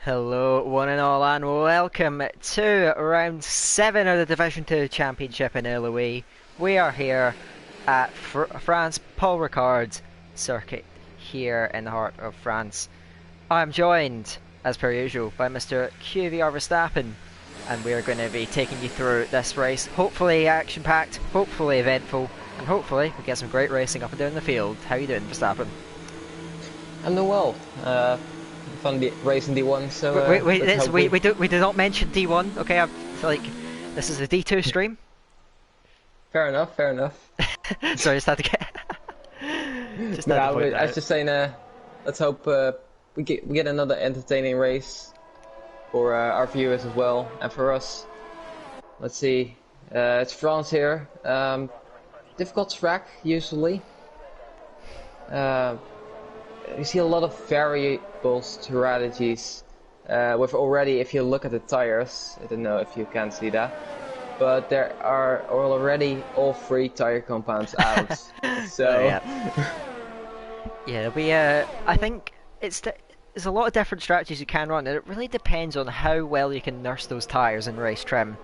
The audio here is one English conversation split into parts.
Hello, one and all, and welcome to round 7 of the Division 2 Championship in Eloise. We are here at France Paul Ricard circuit here in the heart of France. I'm joined, as per usual, by Mr. QVR Verstappen, and we are going to be taking you through this race. Hopefully action-packed, hopefully eventful, and hopefully we get some great racing up and down the field. How you doing, Verstappen? I'm doing well. Fun racing D1. So we did not mention D1. Okay, I feel like this is a D2 stream. Fair enough. Fair enough. Sorry, just had to get. I was just saying. Let's hope we get another entertaining race for our viewers as well, and for us. Let's see. It's France here. Difficult track usually. You see a lot of variable strategies with already, if you look at the tires, I don't know if you can see that, but there are already all 3 tire compounds out. So yeah, I think there's a lot of different strategies you can run, and it really depends on how well you can nurse those tires in race trim.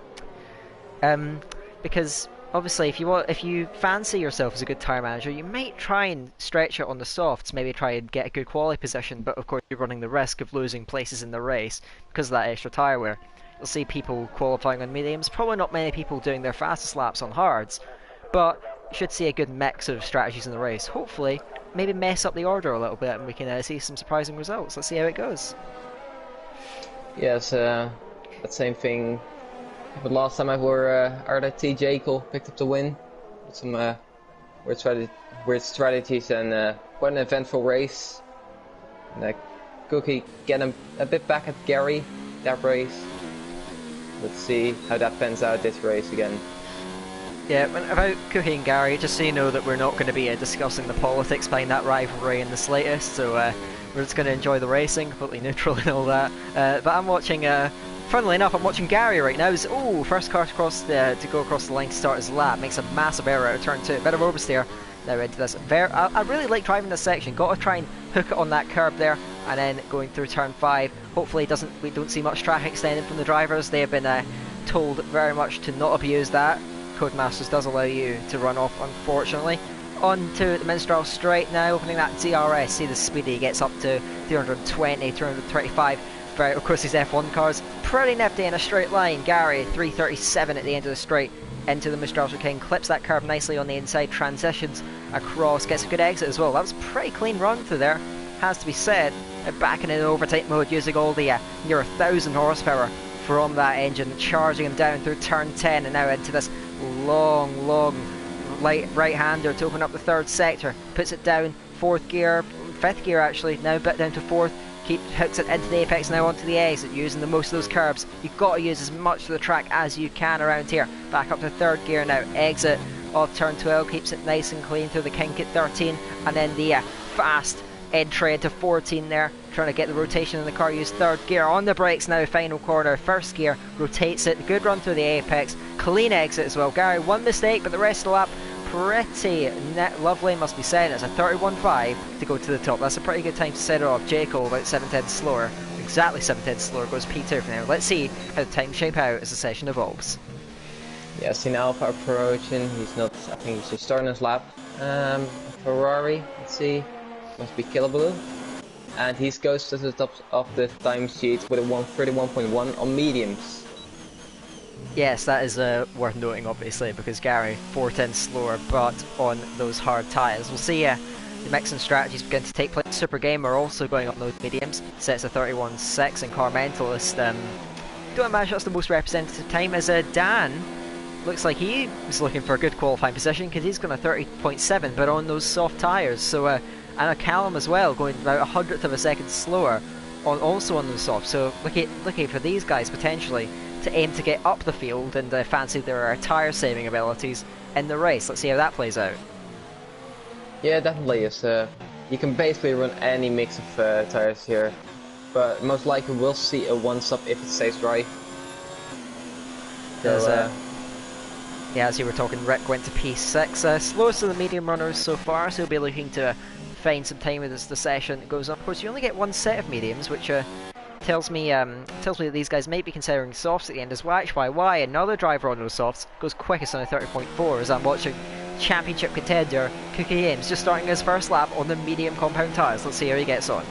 Because obviously, if you fancy yourself as a good tyre manager, you might try and stretch it on the softs, maybe try and get a good quality position, but of course you're running the risk of losing places in the race because of that extra tyre wear. You'll see people qualifying on mediums, probably not many people doing their fastest laps on hards, but you should see a good mix of strategies in the race. Hopefully, maybe mess up the order a little bit and we can see some surprising results. Let's see how it goes. Yes, that same thing. But last time our TJ Cole picked up the win with some weird strategies and quite an eventful race. And Cookie getting a bit back at Gary that race. Let's see how that pans out this race again. Yeah, about Cookie and Gary, just so you know that we're not going to be discussing the politics behind that rivalry in the slightest, so we're just going to enjoy the racing, completely neutral and all that. But I'm watching... Funnily enough, I'm watching Gary right now. First car to go across the line to start his lap. Makes a massive error out of turn 2. Bit of oversteer now into this. I really like driving this section. Got to try and hook it on that curb there, and then going through turn 5. Hopefully, we don't see much track extended from the drivers. They have been told very much to not abuse that. Codemasters does allow you to run off, unfortunately. On to the Minstrel straight now, opening that DRS. See the speed he gets up to 320, 335. Of course, these F1 cars pretty nifty in a straight line. Gary 337 at the end of the straight into the Mistral King, clips that curve nicely on the inside, transitions across, gets a good exit as well. That was a pretty clean run through there, has to be said. Back in overtake mode, using all the near 1,000 horsepower from that engine, charging him down through turn 10 and now into this long right-hander to open up the 3rd sector. Puts it down 4th gear, 5th gear actually, now bit down to 4th. Hooks it into the apex, now onto the exit, using the most of those curbs. You've got to use as much of the track as you can around here. Back up to 3rd gear now, exit of turn 12, keeps it nice and clean through the kink at 13, and then the fast entry into 14 there, trying to get the rotation in the car, use 3rd gear on the brakes now, final corner, 1st gear, rotates it, good run through the apex, clean exit as well. Gary, one mistake, but the rest of the lap pretty lovely, must be said. It's a 31.5 to go to the top. That's a pretty good time to set it off. J. Cole about 7/10 slower. Exactly 7/10 slower goes P2 for now. Let's see how the time shape out as the session evolves. Yeah, seen Alpha approaching. He's not. I think he's just starting his lap. Ferrari. Let's see. Must be Killaboo. And he goes to the top of the time sheet with a 131.1 on mediums. Yes, that is worth noting, obviously, because Gary 410 slower, but on those hard tyres. We'll see the mixing strategies begin to take place. Super Gamer also going up those mediums, sets a 31.6, and Car Mentalist. Don't imagine that's the most representative time, as Dan looks like he was looking for a good qualifying position because he's going to 30.7, but on those soft tyres. So, and a Callum as well, going about 100th of a second slower, also on those soft. So, looking for these guys potentially to aim to get up the field and fancy their tyre saving abilities in the race. Let's see how that plays out. Yeah, definitely. You can basically run any mix of tyres here, but most likely we'll see a one-stop if it stays dry. So, yeah, as you were talking, Rick went to P6. Slowest of the medium runners so far, so he'll be looking to find some time as the session goes on. Of course, you only get one set of mediums, which tells me that these guys might be considering softs at the end as well. Why another driver on those softs goes quickest on a 30.4 as I'm watching championship contender Cookie Ames just starting his first lap on the medium compound tyres. Let's see how he gets on.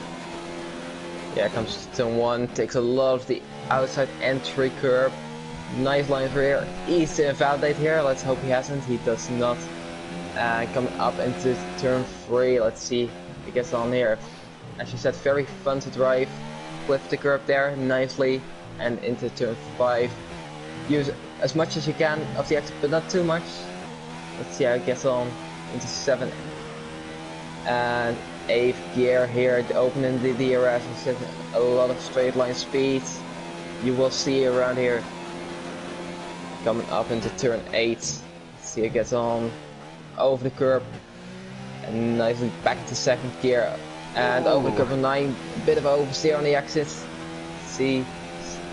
Yeah, comes to turn 1, takes a lot of the outside entry curve. Nice line for here. Easy to invalidate here. Let's hope he hasn't. He does not. Coming up into turn 3. Let's see if he gets on here. As you said, very fun to drive. Flip the curb there nicely and into turn 5. Use as much as you can of the exit, but not too much. Let's see how it gets on into 7 and 8th gear here, opening the DRS and setting a lot of straight line speed. You will see around here. Coming up into turn 8. Let's see how it gets on over the curb and nicely back into 2nd gear. And over the curb 9, a bit of oversteer on the exit. See,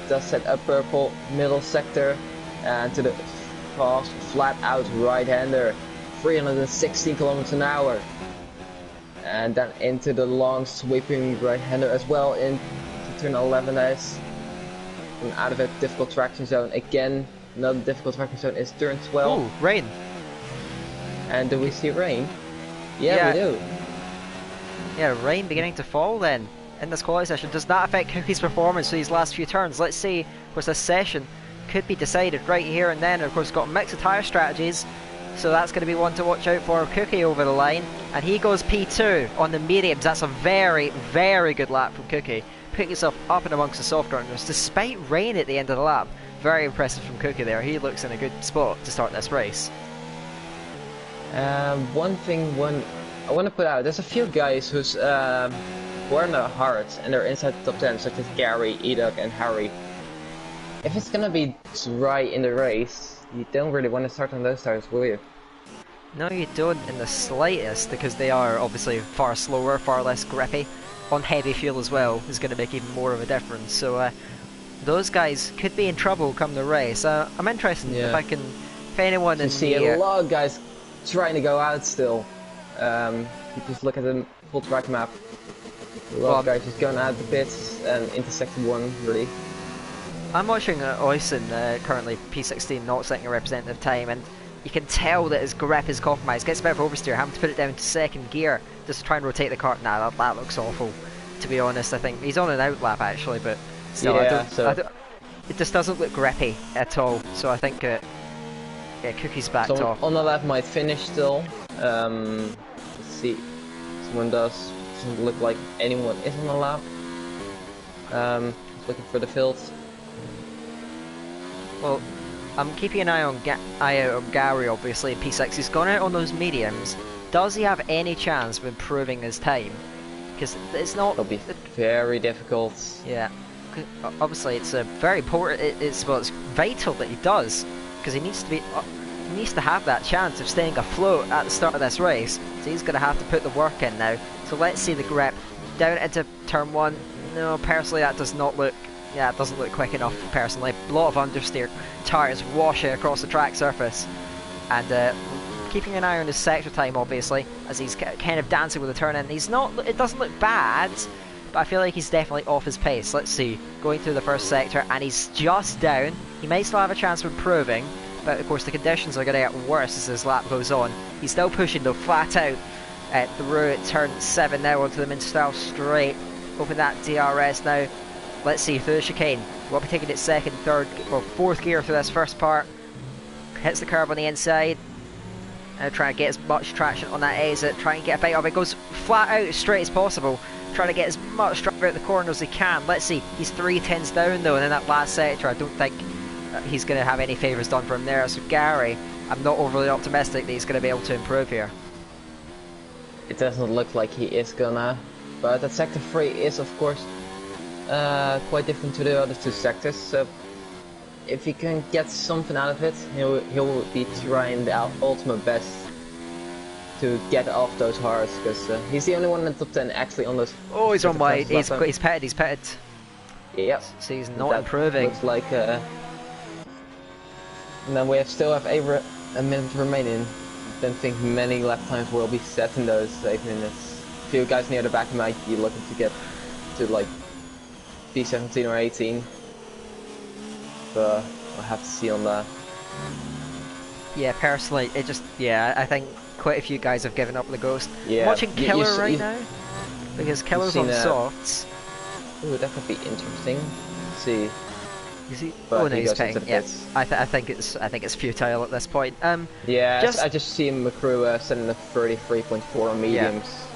does set up purple middle sector and to the fast flat out right-hander, 316 kilometers an hour. And then into the long sweeping right-hander as well into turn 11 as out of a difficult traction zone. Again, another difficult traction zone is turn 12. Ooh, rain. And do we see rain? Yeah, we do. Yeah, rain beginning to fall then in this quality session. Does that affect Cookie's performance for these last few turns? Let's see. Of course, this session could be decided right here and then. Of course, got a mix of tyre strategies, so that's going to be one to watch out for. Cookie over the line, and he goes P2 on the mediums. That's a very, very good lap from Cookie. Pick yourself up and amongst the soft runners despite rain at the end of the lap. Very impressive from Cookie there. He looks in a good spot to start this race. One thing I want to put out, there's a few guys who's who are in the hearts and they're inside the top 10, such as Gary, Edok and Harry. If it's gonna be dry in the race, you don't really want to start on those tires, will you? No, you don't in the slightest, because they are obviously far slower, far less grippy. On heavy fuel as well is going to make even more of a difference. So those guys could be in trouble come the race. I'm interested if anyone you see a lot of guys trying to go out still. You just look at the full track map. A lot of guys just going out the pits and into sector 1 really. I'm watching Oysen, currently P16, not setting a representative time, and you can tell that his grip is compromised. Gets a bit of oversteer, having to put it down to 2nd gear just to try and rotate the car. Nah, that looks awful. To be honest, I think he's on an outlap actually, but still, it just doesn't look grippy at all. So I think, yeah, Cookie's backed off. On the left might finish still. Let's see. Someone does. Doesn't look like anyone is on the lap. Looking for the fields. Well, I'm keeping an eye out on Gary, obviously, in P6. He's gone out on those mediums. Does he have any chance of improving his time? Because it's not... It'll be very difficult. Yeah. Obviously, it's a very important... It's vital that he does. Because he needs to be... he needs to have that chance of staying afloat at the start of this race. So he's going to have to put the work in now. So let's see the grip. Down into turn 1. No, personally, that does not look... Yeah, it doesn't look quick enough, personally. A lot of understeer. Tyres washing across the track surface. And keeping an eye on his sector time, obviously, as he's kind of dancing with the turn in. He's not... It doesn't look bad, but I feel like he's definitely off his pace. Let's see. Going through the first sector, and he's just down. He may still have a chance of improving, but of course the conditions are going to get worse as his lap goes on. He's still pushing, though, flat out through turn 7 now onto the Minstyle straight. Open that DRS now. Let's see, through the chicane. We'll be taking it 2nd, 3rd, or 4th gear through this first part. Hits the curb on the inside. Trying to get as much traction on that exit. Trying to get a bite of it. Goes flat out as straight as possible. Trying to get as much drive out the corner as he can. Let's see, he's 3/10s down though, and in that last sector I don't think he's going to have any favours done for him there. So Gary, I'm not overly optimistic that he's going to be able to improve here. It doesn't look like he is gonna, but that sector 3 is of course quite different to the other 2 sectors, so if he can get something out of it, he'll be trying the ultimate best to get off those hards, because he's the only one in the top 10 actually on those. Oh, he's on wide. He's pitted. Yep. So he's not improving. Looks like. And then we still have a minute remaining. Don't think many lap times will be set in those 8 minutes. A few guys near the back might be looking to get to like P17 or 18. But we'll have to see on that. Yeah, personally, I think quite a few guys have given up the ghost. Yeah, I'm watching Killer right now, because Killer's on softs. Ooh, that could be interesting. Let's see. Is he? But Oh no, he's paying. Yeah, pits. I think it's futile at this point. Yeah, I just see McCrew sending a 33.4 on mediums.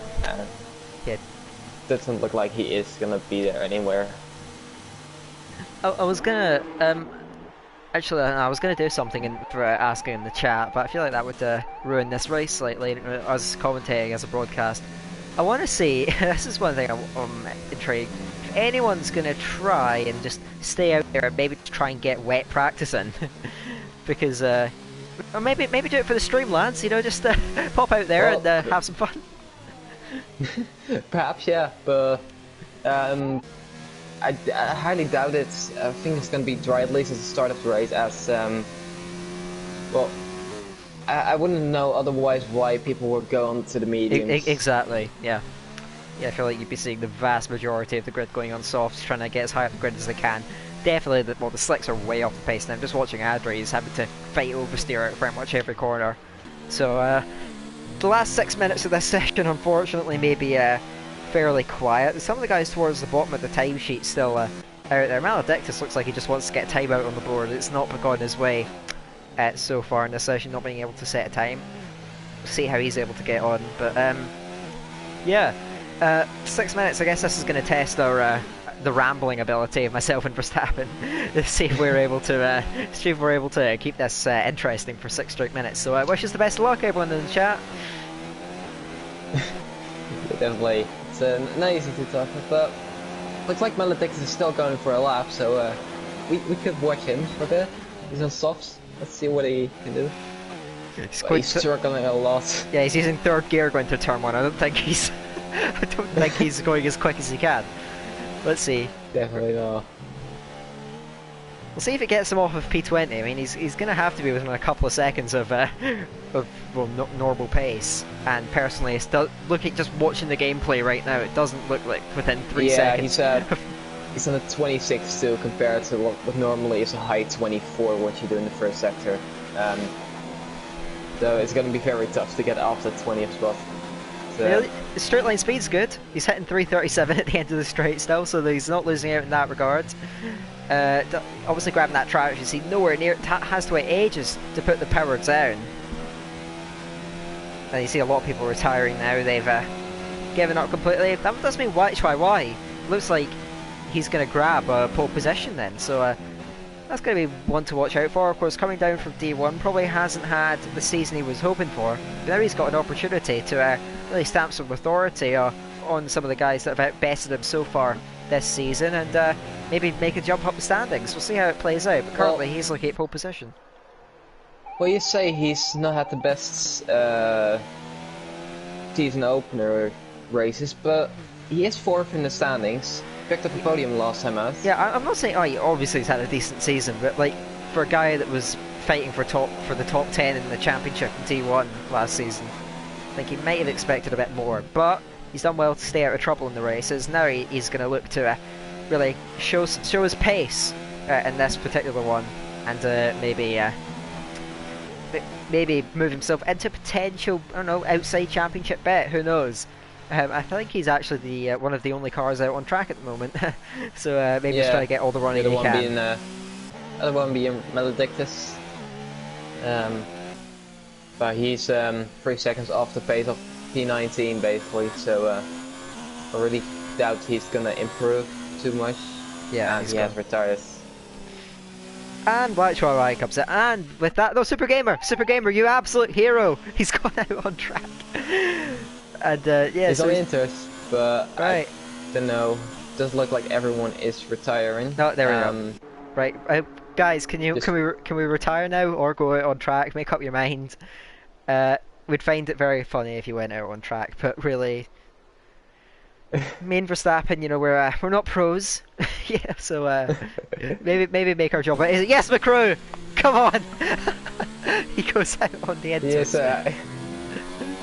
Yeah. Doesn't look like he is gonna be there anywhere. I was gonna actually, I was gonna do something for asking in the chat, but I feel like that would ruin this race slightly. As commentating as a broadcast, I want to see. This is one thing I'm intrigued. If anyone's gonna try and just stay out there and maybe try and get wet practice in, because or maybe do it for the stream, lads. You know, just pop out there and have some fun. Perhaps, yeah, but I highly doubt it. I think it's going to be dry at least at the start of the race, as well, I wouldn't know otherwise why people would go on to the mediums. Exactly, yeah. Yeah, I feel like you'd be seeing the vast majority of the grid going on softs, trying to get as high up the grid as they can. Definitely, the slicks are way off the pace now. I'm just watching Adri, he's having to fight oversteer out pretty much every corner. So, the last 6 minutes of this session, unfortunately, may be fairly quiet. Some of the guys towards the bottom of the timesheet still out there. Maledictus looks like he just wants to get a time out on the board. It's not gone his way so far in this session, not being able to set a time. We'll see how he's able to get on. But, yeah. 6 minutes, I guess this is going to test our the rambling ability of myself and Verstappen to see if we're able to keep this interesting for 6 straight minutes. So I wish us the best of luck, everyone in the chat. Definitely, it's not easy to talk about, but looks like Maledictus is still going for a lap, so we could watch him for a bit. He's on softs. Let's see what he can do. He's struggling a lot. Yeah, he's using third gear going to turn 1. I don't think he's going as quick as he can. Let's see. Definitely not. We'll see if it gets him off of P20. I mean, he's going to have to be within a couple of seconds of normal pace. And personally, just watching the gameplay right now, it doesn't look like within 3 seconds. Yeah, he's on a 26 too, compared to what normally is a high 24 what you do in the first sector. So it's going to be very tough to get off the 20th spot. Really? The straight line speed's good. He's hitting 337 at the end of the straight still, so he's not losing out in that regard. Obviously grabbing that track, you see, nowhere near, has to wait ages to put the power down. And you see a lot of people retiring now, they've given up completely. That does mean YYY. Looks like he's going to grab a pole position then, so that's going to be one to watch out for. Of course, coming down from D1, probably hasn't had the season he was hoping for. But now he's got an opportunity to really stamp some authority on some of the guys that have outbested him so far this season, and maybe make a jump up the standings. We'll see how it plays out, but currently he's looking at pole position. Well, you say he's not had the best season opener races, but he is 4th in the standings. Picked up the podium last time out. Yeah, I'm not saying, obviously he's had a decent season, but like, for a guy that was fighting for the top 10 in the championship in T1 last season, I think he might have expected a bit more, but he's done well to stay out of trouble in the races. Now he's going to look to really show his pace in this particular one, and maybe move himself into potential, I don't know, outside championship bet. Who knows? I think he's actually the one of the only cars out on track at the moment, so maybe he's trying to get all the running he can. The other one being Maledictus. But he's 3 seconds off the pace of P19 basically, so I really doubt he's gonna improve too much. Yeah, and he has retired. And YYY comes in, and with that, no, Super Gamer, you absolute hero. He's gone out on track. And yeah, he's on Inters, but right. I don't know. Doesn't look like everyone is retiring. No, there we go. Right, guys, can we retire now or go out on track? Make up your mind. We'd find it very funny if you went out on track, but really, me and Verstappen, you know, we're not pros. Yeah, so maybe make our job. Yes, McCrew, come on. He goes out on the end. Yes.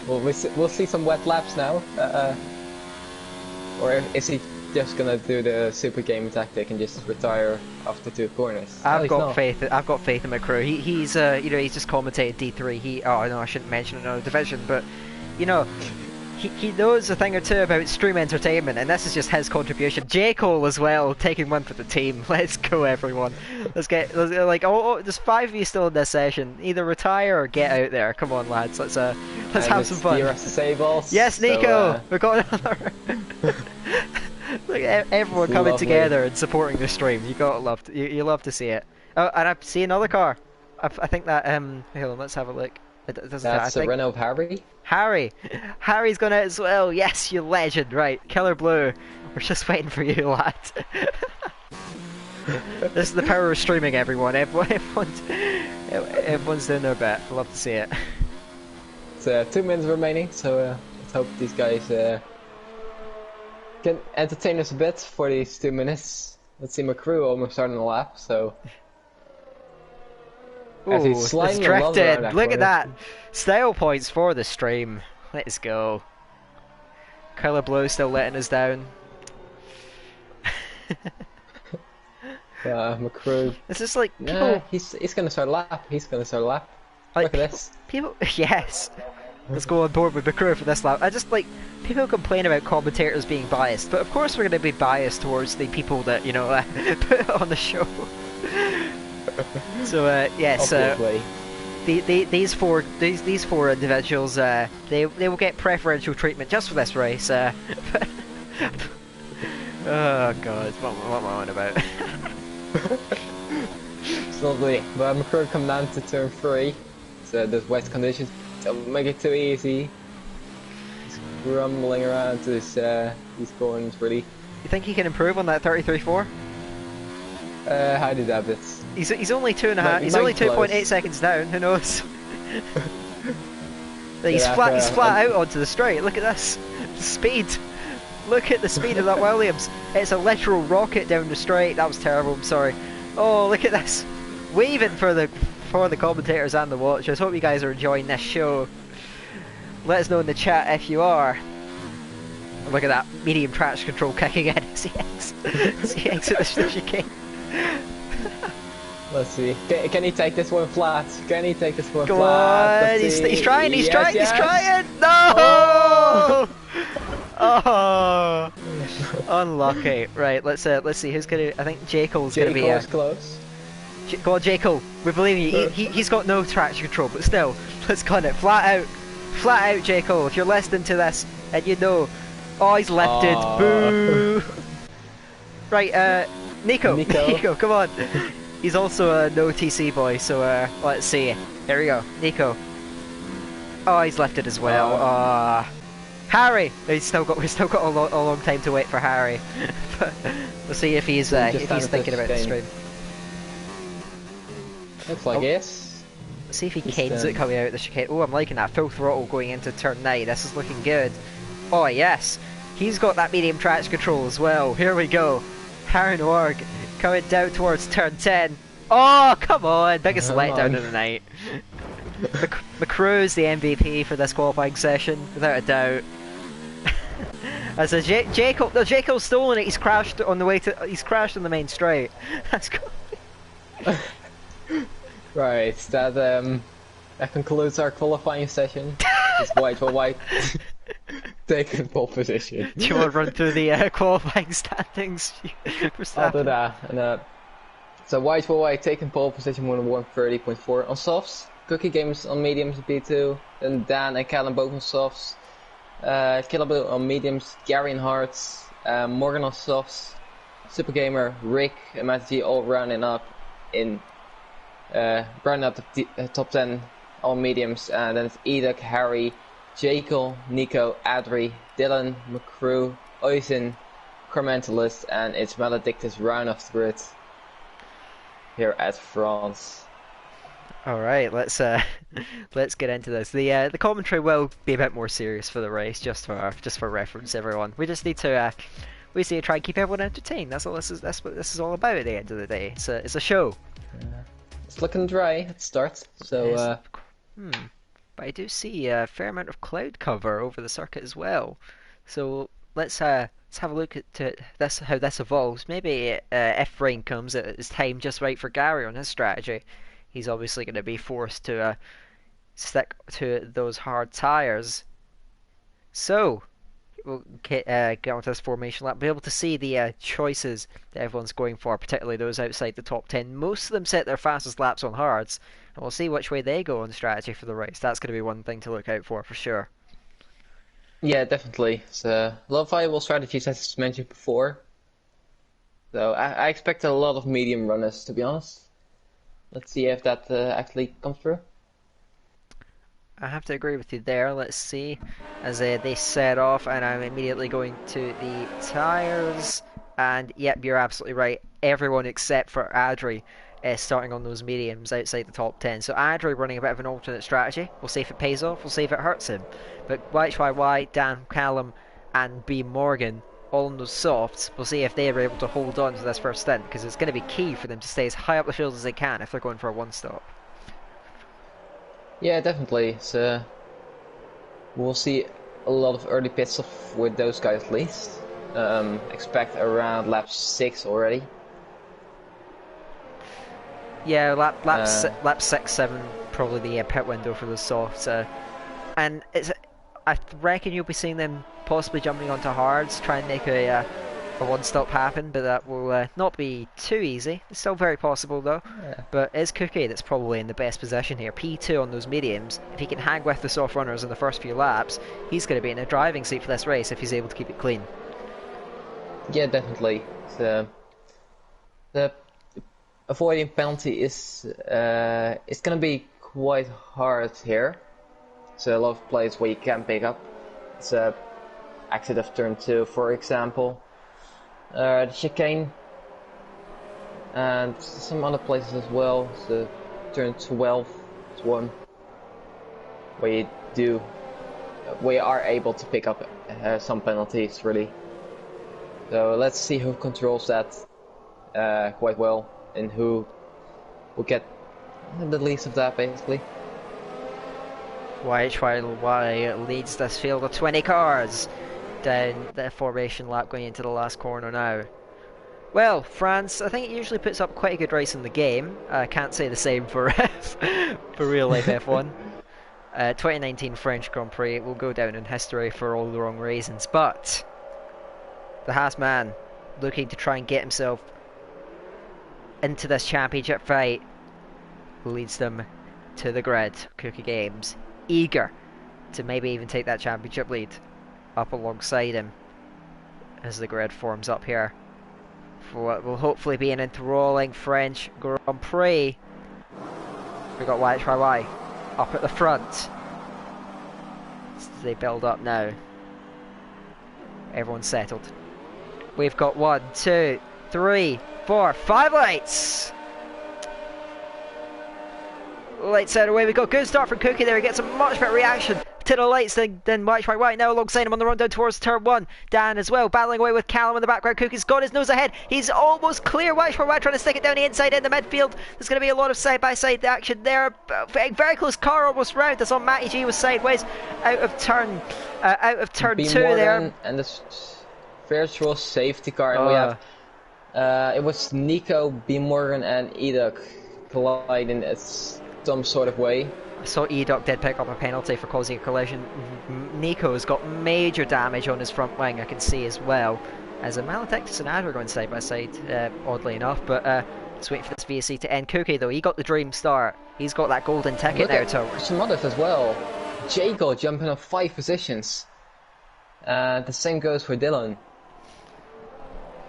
Well, we'll see some wet laps now. Or is he just gonna do the super game tactic and just retire after 2 corners. At I've least got not. faith. I've got faith in McCrew. He's you know, he's just commentated D3. Oh no, I shouldn't mention another division, but you know, he knows a thing or two about stream entertainment, and this is just his contribution. J. Cole as well, taking one for the team. Let's go, everyone. Like, there's 5 of you still in this session. Either retire or get out there. Come on, lads. Let's have some fun. The disables. Yes, Nico. So, We've got another. Look, everyone coming lovely. together and supporting the stream. You gotta love. You love to see it. Oh, and I see another car. I think that. Hold on. Let's have a look. It doesn't. That's I a think Renault Harry. Harry's gone out as well. Yes, you legend. Right, Killer Blue. We're just waiting for you, lad. This is the power of streaming, everyone. Everyone's doing their bit. I love to see it. It's 2 minutes remaining, so let's hope these guys can entertain us a bit for these 2 minutes. Let's see, McCrew almost starting the lap, so. As he's Ooh, sliding it's the love around drifted. that Look at corner. that. Style points for the stream. Let's go. Killer Blue still letting us down. McCrew. It's just like people. Yeah, he's gonna start a lap. He's gonna start a lap. Like, Look at this. People, yes. Let's go on board with McCrew for this lap. I just like people complain about commentators being biased, but of course we're going to be biased towards the people that put on the show. So yes, Obviously. these four individuals they will get preferential treatment just for this race. Oh god, what am I on about? It's lovely. But McCrew come down to turn 3. So there's wet conditions. Don't make it too easy. He's rumbling around to these corners, really. You think he can improve on that 33.4? How did that bit? He's only 2.5. He's only 2.8 seconds down. Who knows? He's Yeah, flat out onto the straight. Look at this, the speed. Look at the speed of that Williams. It's a literal rocket down the straight. That was terrible. I'm sorry. Oh, look at this, waving for the commentators and the watchers. Hope you guys are enjoying this show. Let us know in the chat if you are. Look at that medium traction control kicking in as he exits the chicane. Let's see. Can he take this one flat? Can he take this one Go flat? on. He's trying. He's trying. Yes. He's trying. No. Oh. Unlucky. Right. Let's see who's gonna. I think J. Cole's gonna be. Close. Go on, J. Cole. We believe in you. He's got no traction control, but still, let's gun it. Flat out, J. Cole. If you're listening to this, and you know, oh, he's lifted. Boo. Right. Nico, come on. He's also a no TC boy, so let's see. There we go, Nico. Oh, he's lifted as well. Harry. We've still got a long time to wait for Harry. But we'll see if he's thinking about the stream. Looks like yes. Let's see if he canes it coming out of the chicane. Oh, I'm liking that. Full throttle going into turn 9. This is looking good. Oh yes, he's got that medium traction control as well. Here we go. Harry Noir coming down towards turn 10. Oh, come on! Biggest letdown of the night. McCrew's the MVP for this qualifying session, without a doubt. As a Jacob's stolen it. He's crashed on the way to. He's crashed on the main straight. That's cool. Right, that concludes our qualifying session. It's white taking pole position. Do you want to run through the qualifying standings? I'll do that. And, so white taking pole position 130.4 on softs. Cookie Games on mediums B2. Then Dan and Callum both on softs. Killable on mediums. Gary and Harts. Morgan on softs. Super Gamer, Rick, and Matt G all rounding up in rounding up the top 10 on mediums. And then it's Eduk, Harry, Jekyll, Nico, Adri, Dylan, McCrew, Oisin, Cormentalist, and it's Maledictus round off the grid here at France. All right, let's get into this. The commentary will be a bit more serious for the race, just for reference, everyone. We just need to try and keep everyone entertained. That's all. That's what this is all about at the end of the day. It's a show. It's looking dry at start, so. But I do see a fair amount of cloud cover over the circuit as well. So let's let's have a look at this how this evolves. Maybe if rain comes, it's time just right for Gary on his strategy. He's obviously going to be forced to stick to those hard tyres. So we'll get onto this formation lap. Be able to see the choices that everyone's going for, particularly those outside the top 10. Most of them set their fastest laps on hards, and we'll see which way they go on strategy for the race. That's going to be one thing to look out for sure. Yeah, definitely. So, a lot of viable strategies, as mentioned before. So I expect a lot of medium runners, to be honest. Let's see if that actually comes through. I have to agree with you there. Let's see as they set off, and I'm immediately going to the tyres. And yep, you're absolutely right. Everyone except for Adri starting on those mediums outside the top 10. So Adri running a bit of an alternate strategy. We'll see if it pays off. We'll see if it hurts him. But YHYY, Dan, Callum, and B Morgan all on those softs. We'll see if they are able to hold on to this first stint, because it's going to be key for them to stay as high up the field as they can if they're going for a one-stop. Yeah, definitely. So we'll see a lot of early pit stops with those guys at least. Expect around lap 6 already. Yeah, lap 6, 7, probably the pit window for the softs. And I reckon you'll be seeing them possibly jumping onto hards, try and make a one-stop happen, but that will not be too easy. It's still very possible though. Yeah. But it's Cookie that's probably in the best position here. P2 on those mediums. If he can hang with the soft runners in the first few laps, he's going to be in a driving seat for this race if he's able to keep it clean. Yeah, definitely. So, the avoiding penalty is it's going to be quite hard here. So a lot of places where you can pick up. It's exit of turn 2, for example. The chicane, and some other places as well. So turn 12 is one where we are able to pick up some penalties really. So let's see who controls that quite well and who will get the least of that basically. YHYY leads this field of 20 cars down the formation lap going into the last corner now. Well, France, I think it usually puts up quite a good race in the game. I can't say the same for for real life F1. 2019 French Grand Prix will go down in history for all the wrong reasons, but the Haas man looking to try and get himself into this championship fight leads them to the grid. Cookie Games eager to maybe even take that championship lead up alongside him as the grid forms up here for what will hopefully be an enthralling French Grand Prix. We've got YHYY up at the front as they build up now. Everyone's settled. We've got 1, 2, 3, 4, 5 lights! Lights out away we go. Good start from Cookie there. He gets a much better reaction to the lights than YHYY. Now alongside him on the run down towards turn 1. Dan as well, battling away with Callum in the background. Cookie's got his nose ahead. He's almost clear. YHYY trying to stick it down the inside in the midfield. There's going to be a lot of side-by-side action there. Very close car almost round. As on Matty G was sideways out of turn 2 there. And this virtual safety car. And we have it was Nico, B Morgan, and Edok colliding in some sort of way. I saw Edok did pick up a penalty for causing a collision. Nico's got major damage on his front wing, I can see as well. As a Maledictus and Ad are going side by side, oddly enough. But let's wait for this VSC to end. Cookie though, he got the dream start. He's got that golden ticket now to some others as well. Jaco jumping up 5 positions. The same goes for Dylan.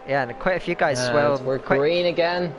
Yeah, and quite a few guys as well. We're green again.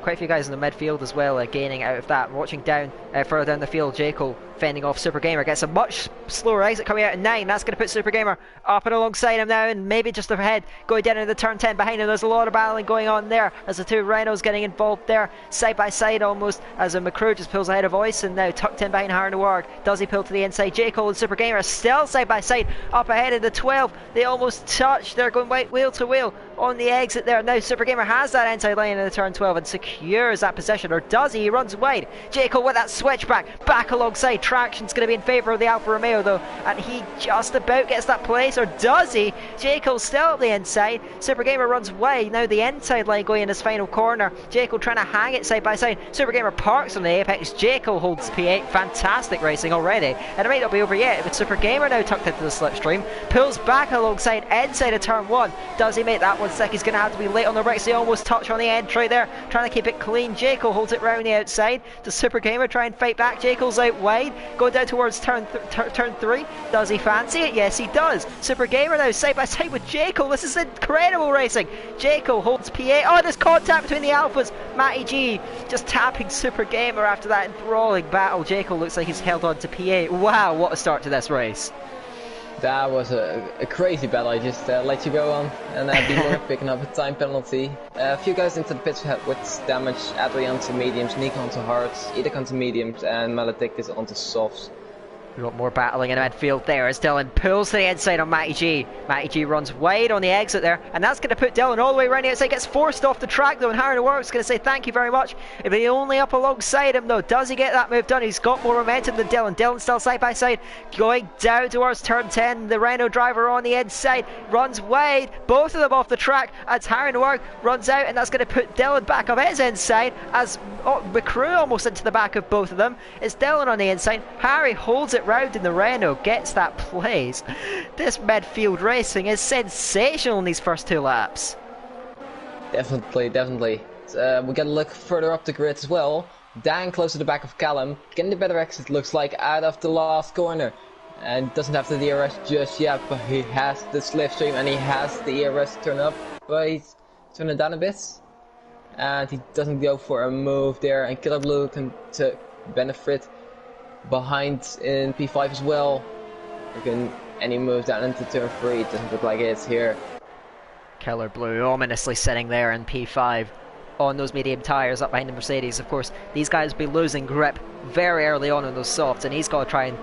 Quite a few guys in the midfield as well, gaining out of that. Watching down, further down the field, Jaco fending off Super Gamer. Gets a much slower exit coming out at 9. That's going to put Super Gamer up and alongside him now, and maybe just ahead, going down into the turn 10 behind him. There's a lot of battling going on there as the two Rhinos getting involved there, side by side almost, as a McCrew just pulls ahead of Voice and now tucked in behind Harn Warg. Does he pull to the inside? Jaco and Super Gamer still side by side, up ahead in the 12. They almost touch. They're going wheel to wheel on the exit there. Now Super Gamer has that inside lane in the turn 12 and secures that possession, or does he? He runs wide. Jekyll with that switchback back alongside. Traction's going to be in favour of the Alfa Romeo though, and he just about gets that place, or does he? Jekyll's still up the inside. Super Gamer runs wide. Now the inside line going in his final corner. Jekyll trying to hang it side by side. Super Gamer parks on the apex. Jekyll holds P8. Fantastic racing already, and it might not be over yet, but Super Gamer now tucked into the slipstream, pulls back alongside inside of turn 1. Does he make that one stick? He's going to have to be late on the brakes. He almost touched on the entry there, trying to keep it clean. Jekyll holds it round the outside. Does Super Gamer try and fight back? Jekyll's out wide, going down towards turn 3. Does he fancy it? Yes, he does. Super Gamer now side by side with Jekyll. This is incredible racing. Jekyll holds P8. Oh, there's contact between the Alphas. Matty G just tapping Super Gamer after that enthralling battle. Jekyll looks like he's held on to P8. Wow, what a start to this race. That was a crazy battle. I just let you go on, and before picking up a time penalty. A few guys into the pits with damage. Adrian onto mediums, Nico onto hards, Edek onto mediums, and Malatic onto softs. We've got more battling in the midfield there as Dylan pulls to the inside on Matty G. Matty G runs wide on the exit there, and that's going to put Dylan all the way around the outside. Gets forced off the track though, and Harry Works going to say thank you very much. It'll be only up alongside him though. Does he get that move done? He's got more momentum than Dylan. Dylan still side by side, going down towards turn 10. The Renault driver on the inside runs wide, both of them off the track as Harry Work runs out, and that's going to put Dylan back up his inside as McCrew almost into the back of both of them. It's Dylan on the inside. Harry holds it round in the Renault, gets that place. This midfield racing is sensational in these first 2 laps. Definitely. We got to look further up the grid as well. Dan close to the back of Callum, getting the better exit looks like out of the last corner. And doesn't have the DRS just yet, but he has the slipstream and he has the ERS turn up, but he's turning down a bit. And he doesn't go for a move there, and Killer Blue can benefit behind in P5 as well. Any move down into turn 3, it doesn't look like it's here. Killer Blue ominously sitting there in P5 on those medium tyres up behind the Mercedes. Of course, these guys will be losing grip very early on in those softs, and he's got to try and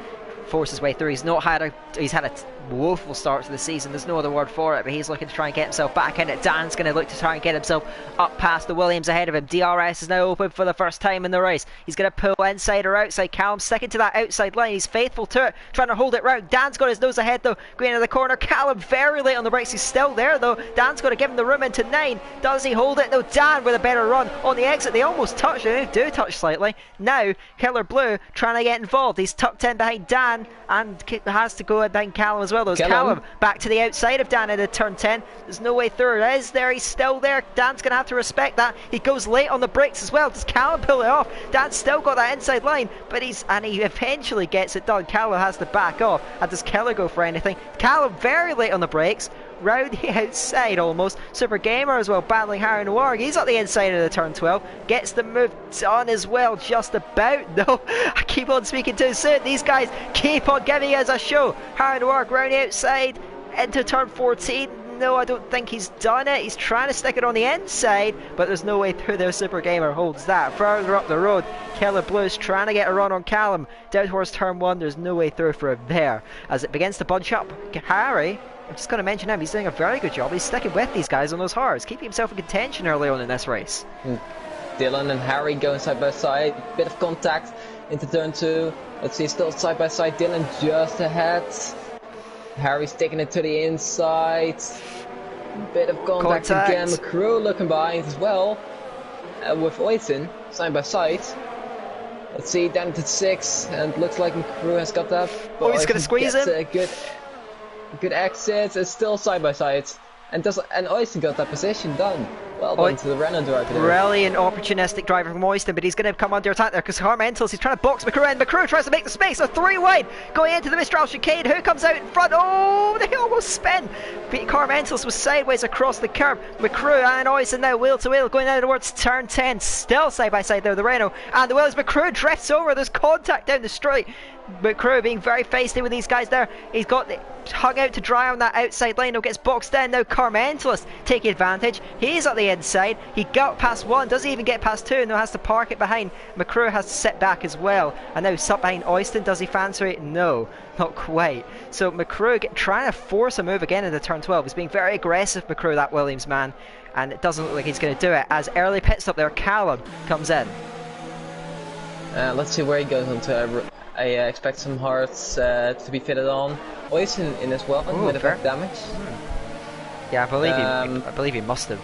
force his way through. He's had a woeful start to the season, there's no other word for it, but he's looking to try and get himself back in it. Dan's going to look to try and get himself up past the Williams ahead of him. DRS is now open for the first time in the race. He's going to pull inside or outside. Callum sticking to that outside line, he's faithful to it, trying to hold it round. Dan's got his nose ahead though, going into the corner. Callum very late on the brakes, he's still there though. Dan's got to give him the room into 9. Does he hold it? No, Dan with a better run on the exit. They almost touch, they do touch slightly. Now Killer Blue trying to get involved, he's tucked in behind Dan and has to go in behind Callum as well. There's Callum back to the outside of Dan into turn 10. There's no way through. It is there, he's still there. Dan's going to have to respect that. He goes late on the brakes as well. Does Callum pull it off? Dan's still got that inside line, but he eventually gets it done. Callum has to back off. And does Keller go for anything? Callum very late on the brakes, round the outside almost. Super Gamer as well battling Harry Noir. He's at the inside of the turn 12, gets the move done as well, just about. No, I keep on speaking too soon. These guys keep on giving us a show. Harry Noir round the outside into turn 14. No, I don't think he's done it. He's trying to stick it on the inside, but there's no way through there. Super Gamer holds that. Further up the road, Killer Blue's trying to get a run on Callum. Down towards turn 1, there's no way through for him there. As it begins to bunch up, Harry, I'm just going to mention him, he's doing a very good job. He's sticking with these guys on those hards, keeping himself in contention early on in this race. Dylan and Harry going side by side, bit of contact into turn 2. Let's see, still side by side, Dylan just ahead. Harry's taking it to the inside. Bit of contact again. McCrew looking behind as well. With Oyton side by side. Let's see, down to 6, and looks like McCrew has got that. Oh, he's going to squeeze him. A good exit. It's still side by side. And Oyton got that position done. Well done to the Renault driver there. Brilliant opportunistic driver from Oyton, but he's going to come under attack there because Carmentals, he's trying to box McCrew in. McCrew tries to make the space, a 3 wide going into the Mistral chicane. Who comes out in front? Oh, they almost spin. Carmentals was sideways across the curb. McCrew and Oyton now wheel to wheel going out towards turn 10. Still side by side there, the Renault and the Williams. McCrew drifts over, there's contact down the straight. McCrew being very feisty with these guys there. He's got hung out to dry on that outside line. Now gets boxed down. Now Carmentalist taking advantage. He's at the inside. He got past one. Doesn't even get past two. Now has to park it behind. McCrew has to sit back as well. And now stuck behind Oyston. Does he fancy it? No, not quite. So McCrew trying to force a move again into turn 12. He's being very aggressive, McCrew, that Williams man. And it doesn't look like he's going to do it. As early pit stop there, Callum comes in. Let's see where he goes on to. I expect some hearts to be fitted on. Oyston in as well with effect damage. Yeah, I believe he must have.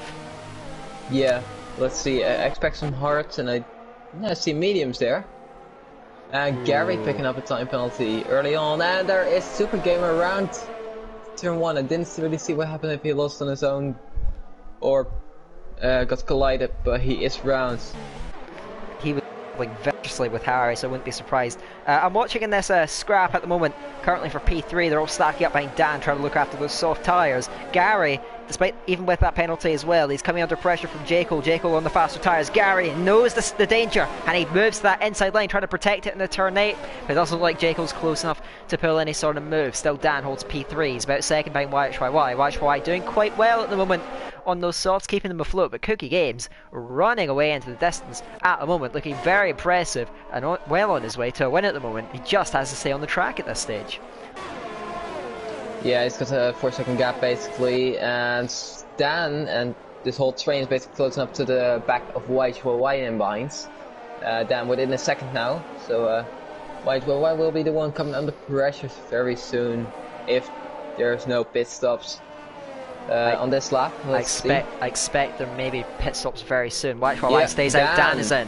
Yeah, let's see. I expect some hearts, and I see mediums there. Gary picking up a time penalty early on, and there is Super Gamer around turn 1. I didn't really see what happened if he lost on his own or got collided, but he is round. He was like viciously with Harry, so I wouldn't be surprised. I'm watching in this scrap at the moment, currently for P3. They're all stacking up behind Dan, trying to look after those soft tyres. Gary, despite even with that penalty as well, he's coming under pressure from Jekyll. Jekyll on the faster tyres. Gary knows the danger, and he moves to that inside line, trying to protect it in the turn 8. But it doesn't look like Jekyll's close enough to pull any sort of move. Still, Dan holds P3. He's about second behind YHYY. YHYY doing quite well at the moment on those softs, keeping them afloat, but Cookie Games running away into the distance at the moment, looking very impressive and well on his way to a win at the moment. He just has to stay on the track at this stage. Yeah, he's got a 4-second gap basically, and Dan and this whole train is basically closing up to the back of YHYY in behind. Dan within a second now, so YHYY will be the one coming under pressure very soon if there's no pit stops. On this lap, I expect there may be pit stops very soon. YHYY stays out, Dan is in.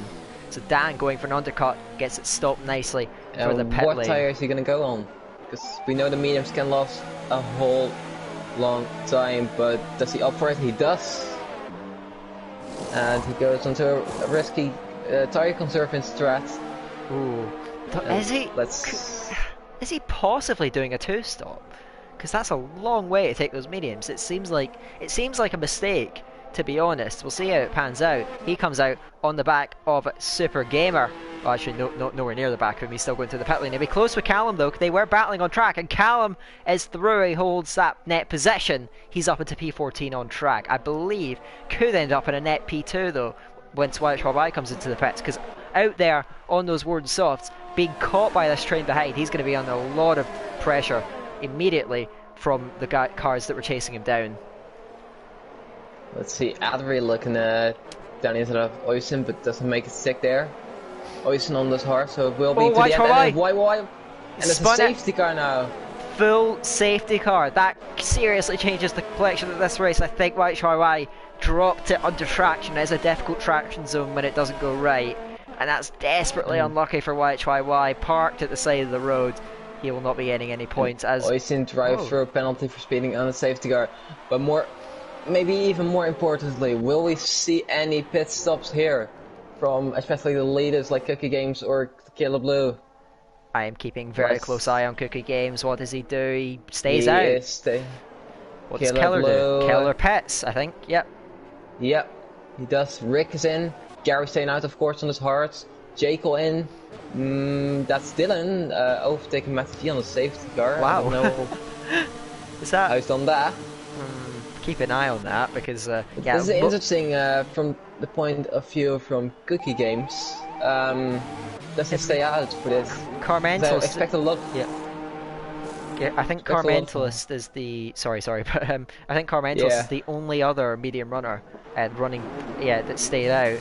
So Dan going for an undercut, gets it stopped nicely for the pit lane. What tyre is he going to go on? Because we know the mediums can last a whole long time, but does he opt for it? He does. And he goes onto a risky tyre conserving strat. Ooh. Is he possibly doing a two-stop? Because that's a long way to take those mediums. It seems like a mistake, to be honest. We'll see how it pans out. He comes out on the back of Super Gamer. Well, actually, nowhere near the back of him. He's still going through the pit lane. He'll be close with Callum, though. They were battling on track, and Callum is through. He holds that net position. He's up into P14 on track. I believe could end up in a net P2, though, once YHYY comes into the pits, because out there on those Warden softs, being caught by this train behind, he's going to be under a lot of pressure immediately from the cars that were chasing him down. Let's see, Adri looking down into the Oyston, but doesn't make it stick there. Oyston on this hard, so it will be to the end. And it's a safety car now. Full safety car. That seriously changes the complexion of this race. I think YHYY dropped it under traction. It's a difficult traction zone when it doesn't go right, and that's desperately unlucky for YHYY. Parked at the side of the road. He will not be getting any points as Oyston drives through a penalty for speeding on a safety car. But maybe even more importantly, will we see any pit stops here from especially the leaders like Cookie Games or Killer Blue? I am keeping very close eye on Cookie Games. What does he do? He stays out. What does Killer do? Killer pits, I think. Yep, he does. Rick is in. Gary staying out, of course, on his hearts. Jekyll in. That's Dylan overtaking Matthew G on the safety car. Wow. I don't know is that how he's done that. Keep an eye on that, because this is interesting from the point of view from Cookie Games. Does he stay out for this? Carmentalist. I expect a lot. Yeah, I think Carmentalist is the but I think Carmentalist is the only other medium runner running that stayed out.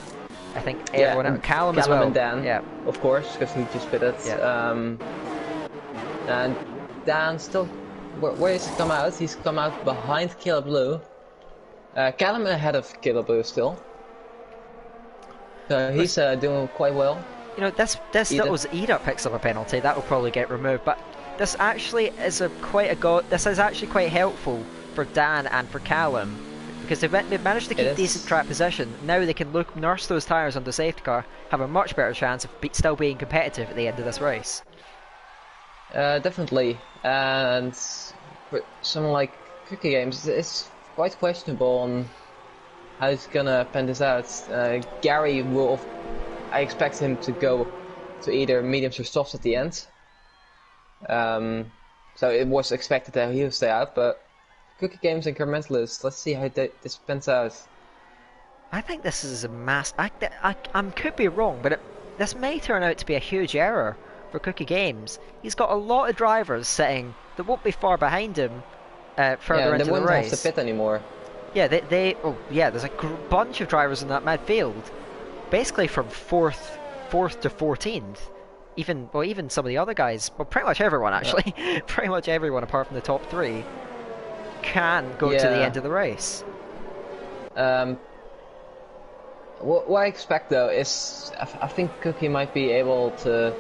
I think everyone else, Callum as well. And Dan, yeah, of course, because he just pitted. And Dan still, where has he come out? He's come out behind Killer Blue. Callum ahead of Killer Blue still. So he's doing quite well. You know, this was Ida picks up a penalty that will probably get removed, but this actually is this is actually quite helpful for Dan and for Callum, because they've managed to keep decent track position. Now they can nurse those tyres on the safety car, have a much better chance of still being competitive at the end of this race. Definitely, and for someone like Cookie Games, it's quite questionable on how he's gonna pen this out. Gary I expect him to go to either mediums or softs at the end. So it was expected that he would stay out, but Cookie Games incrementalists. Let's see how this pans out. I think this is a I could be wrong, but this may turn out to be a huge error for Cookie Games. He's got a lot of drivers sitting that won't be far behind him further into the race. They wouldn't have to pit anymore. Yeah, there's a bunch of drivers in that midfield, basically from fourth to 14th. Even some of the other guys, well, pretty much everyone actually, pretty much everyone apart from the top 3 can go to the end of the race. What I expect though is I think Cookie might be able to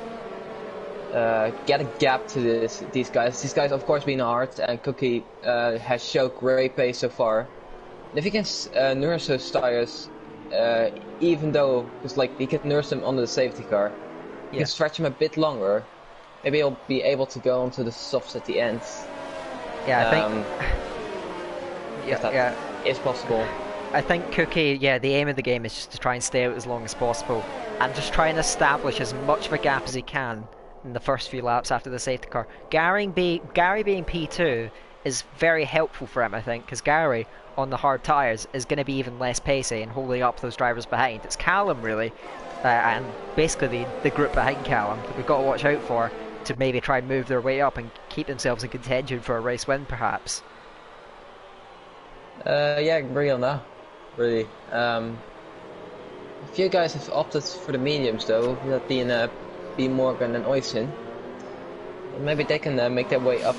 get a gap to these guys. These guys, of course, being hard, and Cookie has shown great pace so far. And if he can nurse those tires, even though, because like he can nurse them under the safety car, he can stretch them a bit longer. Maybe he'll be able to go onto the softs at the end. Yeah, I think. Is possible. I think Cookie, the aim of the game is just to try and stay out as long as possible, and just try and establish as much of a gap as he can in the first few laps after the safety car. Gary being P2 is very helpful for him, I think, because Gary on the hard tyres is going to be even less pacey and holding up those drivers behind. It's Callum really, and basically the group behind Callum that we've got to watch out for to maybe try and move their way up and keep themselves in contention for a race win, perhaps. Yeah, I agree on that. Really. A few guys have opted for the mediums though, that being B. Morgan and Oysen. Maybe they can make their way up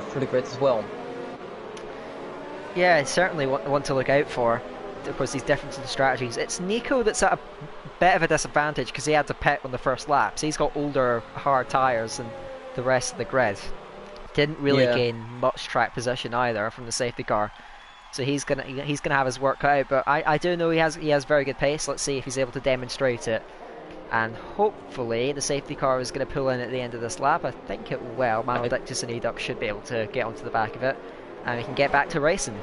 through the grid as well. Yeah, certainly want to look out for. Of course, these different strategies. It's Nico that's at a bit of a disadvantage because he had to pit on the first lap. So he's got older, hard tyres than the rest of the grid. Didn't really gain much track position either from the safety car. So he's gonna have his work cut out, but I do know he has very good pace. Let's see if he's able to demonstrate it, and hopefully the safety car is going to pull in at the end of this lap. I think it will. Maledictus and Edux should be able to get onto the back of it, and we can get back to racing.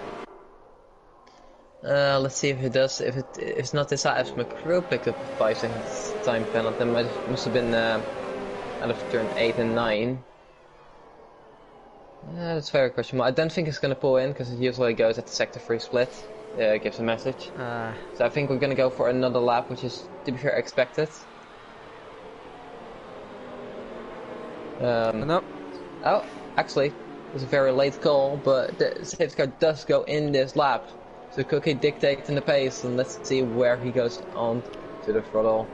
Let's see if it does. If it's not decided, if McCrew picked up a 5 seconds time penalty, that must have been out of turn 8 and 9. That's very questionable. I don't think it's going to pull in because it usually goes at the sector 3 split. It gives a message. So I think we're going to go for another lap, which is, to be fair, expected. Nope. Oh, actually, it was a very late call, but the safety car does go in this lap. So Cookie dictating the pace, and let's see where he goes on to the throttle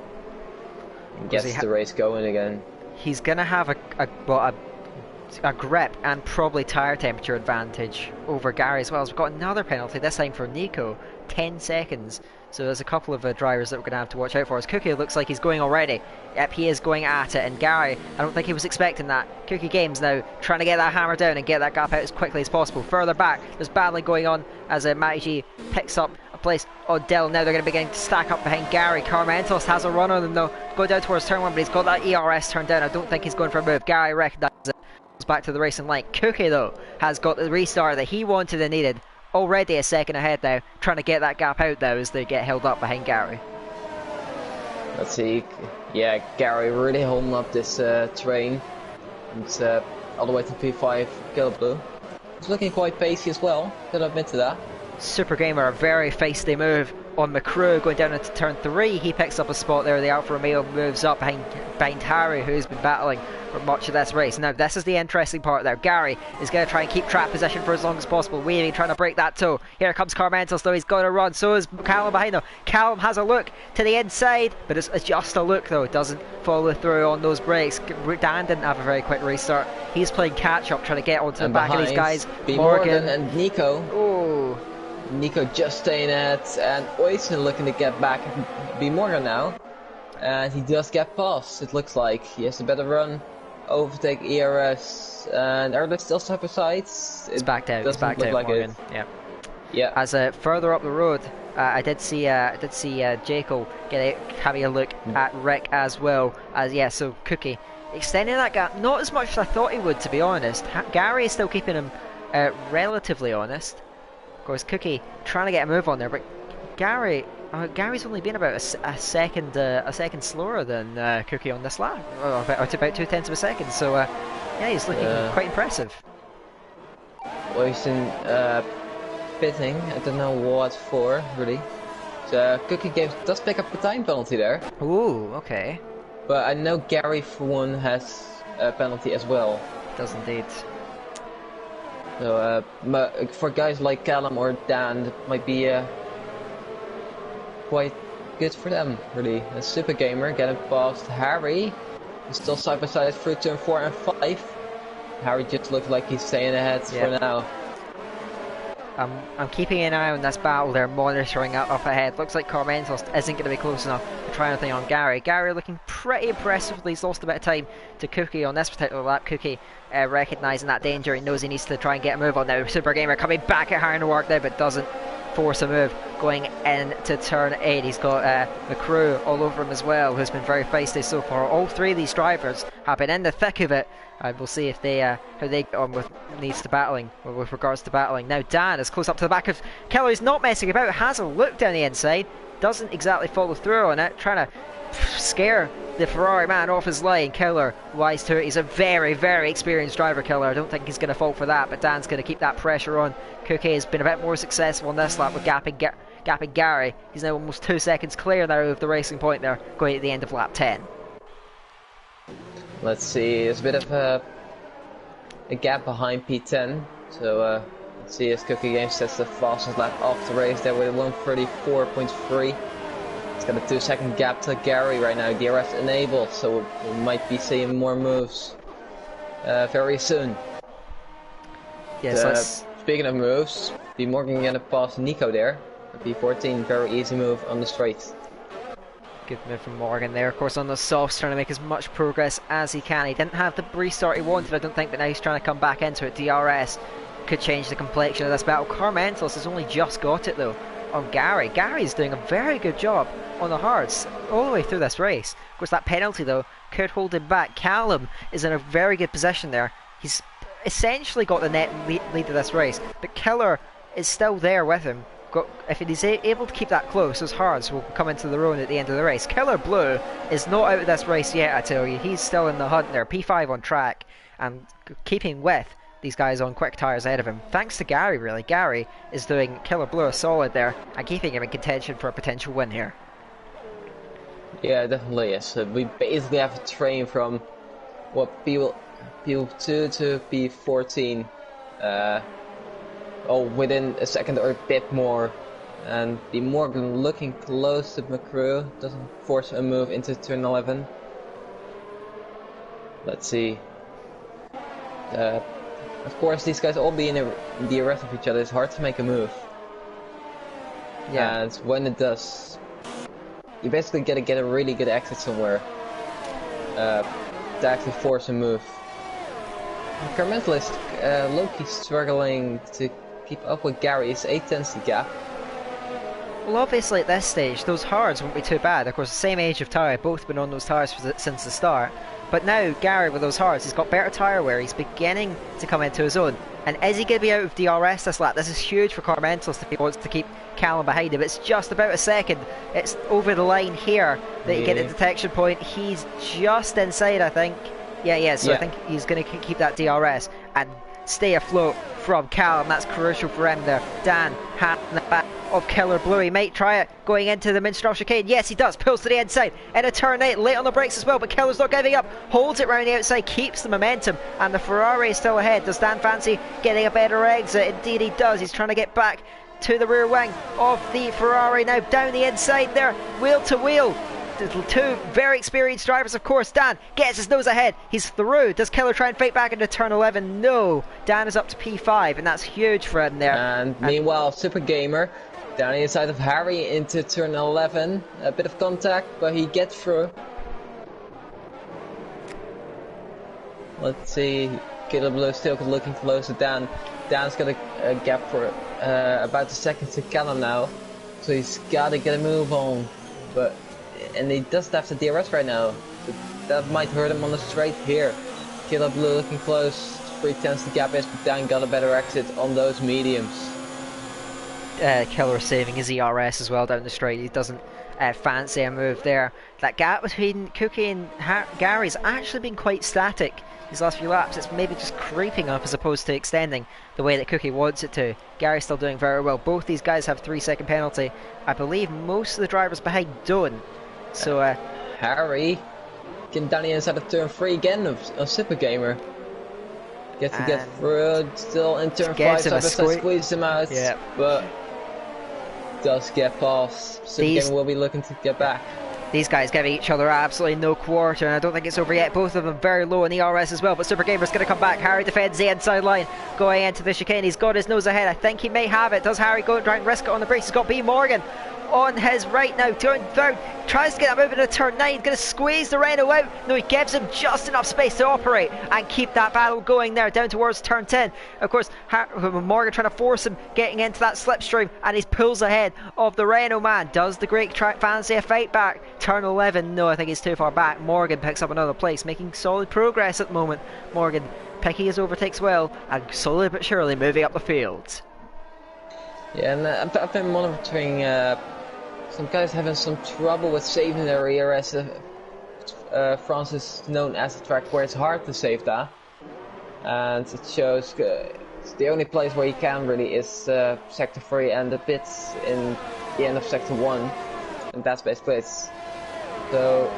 and gets the race going again. He's going to have a grip and probably tyre temperature advantage over Gary as well. As we've got another penalty, this time for Nico, 10 seconds. So there's a couple of drivers that we're going to have to watch out for. As Cookie looks like he's going already. Yep, he is going at it, and Gary, I don't think he was expecting that. Cookie Games now trying to get that hammer down and get that gap out as quickly as possible. Further back, there's battling going on as Matty G picks up a place on Dylan. Now they're going to begin to stack up behind Gary. Carmentos has a run on him though. Go down towards turn 1, but he's got that ERS turned down. I don't think he's going for a move. Gary recognises it. Back to the racing line. Cookie though has got the restart that he wanted and needed. Already a second ahead now, trying to get that gap out though as they get held up behind Gary. Let's see. Yeah, Gary really holding up this train. It's all the way to P5 Killer Blue. It's looking quite pacey as well, gotta admit to that. Super Gamer, a very feisty move on McCrew going down into turn 3. He picks up a spot there. The Alfa Romeo moves up behind Harry, who's been battling for much of this race. Now this is the interesting part there. Gary is going to try and keep track position for as long as possible. Weaving trying to break that toe. Here comes Carmentos though, he's going to run. So is Callum behind though. Callum has a look to the inside, but it's just a look though. It doesn't follow through on those brakes. Dan didn't have a very quick restart. He's playing catch up, trying to get onto the back of these guys. Morgan and Nico. Oh, Nico just staying at, and Oysen looking to get back at B. Morgan now. And he does get past, it looks like. He has a better run. Overtake ERS, and are there still side by sides? It's backed out. It's backed out, Morgan. Yeah. As further up the road, I did see Jaco having a look at Rick as well. So Cookie extending that gap, not as much as I thought he would, to be honest. Gary is still keeping him relatively honest. Of course, Cookie trying to get a move on there, but Gary's only been about a second slower than Cookie on this lap, about 0.2 of a second. So Yeah, he's looking quite impressive. Well, he's in pitting. I don't know what for, really. Cookie Games does pick up a time penalty there. Ooh, okay. But I know Gary, for one, has a penalty as well. Does indeed. So, for guys like Callum or Dan, it might be quite good for them, really. A super gamer getting past Harry. He's still side by side through turn 4 and 5. Harry just looks like he's staying ahead for now. I'm keeping an eye on this battle. They're monitoring up ahead. Looks like Carmentos isn't going to be close enough to try anything on Gary. Gary looking pretty impressively. He's lost a bit of time to Cookie on this particular lap. Cookie recognising that danger. He knows he needs to try and get a move on now. Super Gamer coming back at Harry work there, but doesn't force a move going into turn 8. He's got McCrew all over him as well, who's been very feisty so far. All three of these drivers have been in the thick of it. We'll see if they how they get on with regards to battling. Now Dan is close up to the back of Keller. He's not messing about. Has a look down the inside. Doesn't exactly follow through on it. Trying to scare the Ferrari man off his line. Keller wise to it. He's a very, very experienced driver, Keller. I don't think he's going to fall for that, but Dan's going to keep that pressure on. Cookie has been a bit more successful on this lap with gapping Gary. He's now almost 2 seconds clear now of the racing point there, going at the end of lap 10. Let's see, there's a bit of a gap behind P10. So let's see as Cookie Games sets the fastest lap of the race there with a 1:34.3. It's got a 2-second gap to Gary right now. DRS enabled, so we might be seeing more moves very soon. Yes. Speaking of moves, B Morgan gonna pass Nico there. P14, very easy move on the straight. Good move from Morgan there, of course, on the softs, trying to make as much progress as he can. He didn't have the restart he wanted, I don't think, but now he's trying to come back into it. DRS could change the complexion of this battle. Carmentos has only just got it though on Gary. Gary's doing a very good job on the hards all the way through this race. Of course, that penalty though could hold him back. Callum is in a very good position there. He's essentially got the net lead of this race, but Killer is still there with him. If he's able to keep that close, those hards will come into their own at the end of the race. Killer Blue is not out of this race yet, I tell you. He's still in the hunt there. P5 on track and keeping with these guys on quick tyres ahead of him. Thanks to Gary, really. Gary is doing Killer Blue a solid there and keeping him in contention for a potential win here. Yeah, definitely is. We basically have a train from what P2 to P14. Within a second or a bit more, and B Morgan looking close to McCrew, doesn't force a move into turn 11. Let's see. Of course, these guys all being in the arrest of each other, it's hard to make a move. Yeah. And when it does, you basically gotta get a really good exit somewhere to actually force a move. Carmental is low-key struggling to keep up with Gary's 8/10 gap. Well, obviously at this stage, those hards won't be too bad. Of course, the same age of tyre, both been on those tyres since the start. But now, Gary with those hards, he's got better tyre wear, he's beginning to come into his own. And is he going to be out of DRS this lap? This is huge for Carmentos if he wants to keep Callum behind him. It's just about a second. It's over the line here that you get the detection point. He's just inside, I think. Yeah, so I think he's going to keep that DRS and stay afloat from Callum. That's crucial for him there. Dan, hand in the back of Killer Blue. He might try it going into the Minstrel chicane. Yes, he does. Pulls to the inside in a turn 8. Late on the brakes as well, but Killer's not giving up. Holds it round the outside, keeps the momentum, and the Ferrari is still ahead. Does Dan fancy getting a better exit? Indeed he does. He's trying to get back to the rear wing of the Ferrari now. Down the inside there, wheel to wheel. Two very experienced drivers, of course. Dan gets his nose ahead. He's through. Does Killer try and fight back into turn 11? No. Dan is up to P5, and that's huge for him there. And meanwhile, Super Gamer down the inside of Harry into turn 11. A bit of contact, but he gets through. Let's see. Killer Blue still looking close to Dan. Dan's got a gap for about a second to Callum now, so he's got to get a move on. And he doesn't have the DRS right now. That might hurt him on the straight here. Killer Blue looking close. 3/10 the gap is, but Dan got a better exit on those mediums. Killer saving his ERS as well down the straight. He doesn't fancy a move there. That gap between Cookie and Gary's actually been quite static these last few laps, it's maybe just creeping up as opposed to extending the way that Cookie wants it to. Gary's still doing very well. Both these guys have 3-second penalty. I believe most of the drivers behind don't. So, Harry getting down the inside of turn 3 again of Super Gamer. Get through, still in turn 5, so squeeze him out, but does get past. Super Gamer will be looking to get back. These guys giving each other absolutely no quarter, and I don't think it's over yet. Both of them very low in ERS as well, but Super Gamer's going to come back. Harry defends the inside line, going into the chicane. He's got his nose ahead. I think he may have it. Does Harry go try and risk it on the brakes? He's got B. Morgan on his right now, going down, tries to get that moving into turn 9, going to squeeze the Renault out. No, he gives him just enough space to operate and keep that battle going there down towards turn 10. Of course, Morgan trying to force him getting into that slipstream, and he pulls ahead of the Renault man. Does the Greek fancy a fight back? Turn 11, no, I think he's too far back. Morgan picks up another place, making solid progress at the moment. Morgan picking his overtakes well and slowly but surely moving up the field. Yeah, and I've been monitoring some guys having some trouble with saving their ERS. France is known as a track where it's hard to save that, and it shows it's the only place where you can really is sector 3 and the pits in the end of sector 1, and that's basically it. So,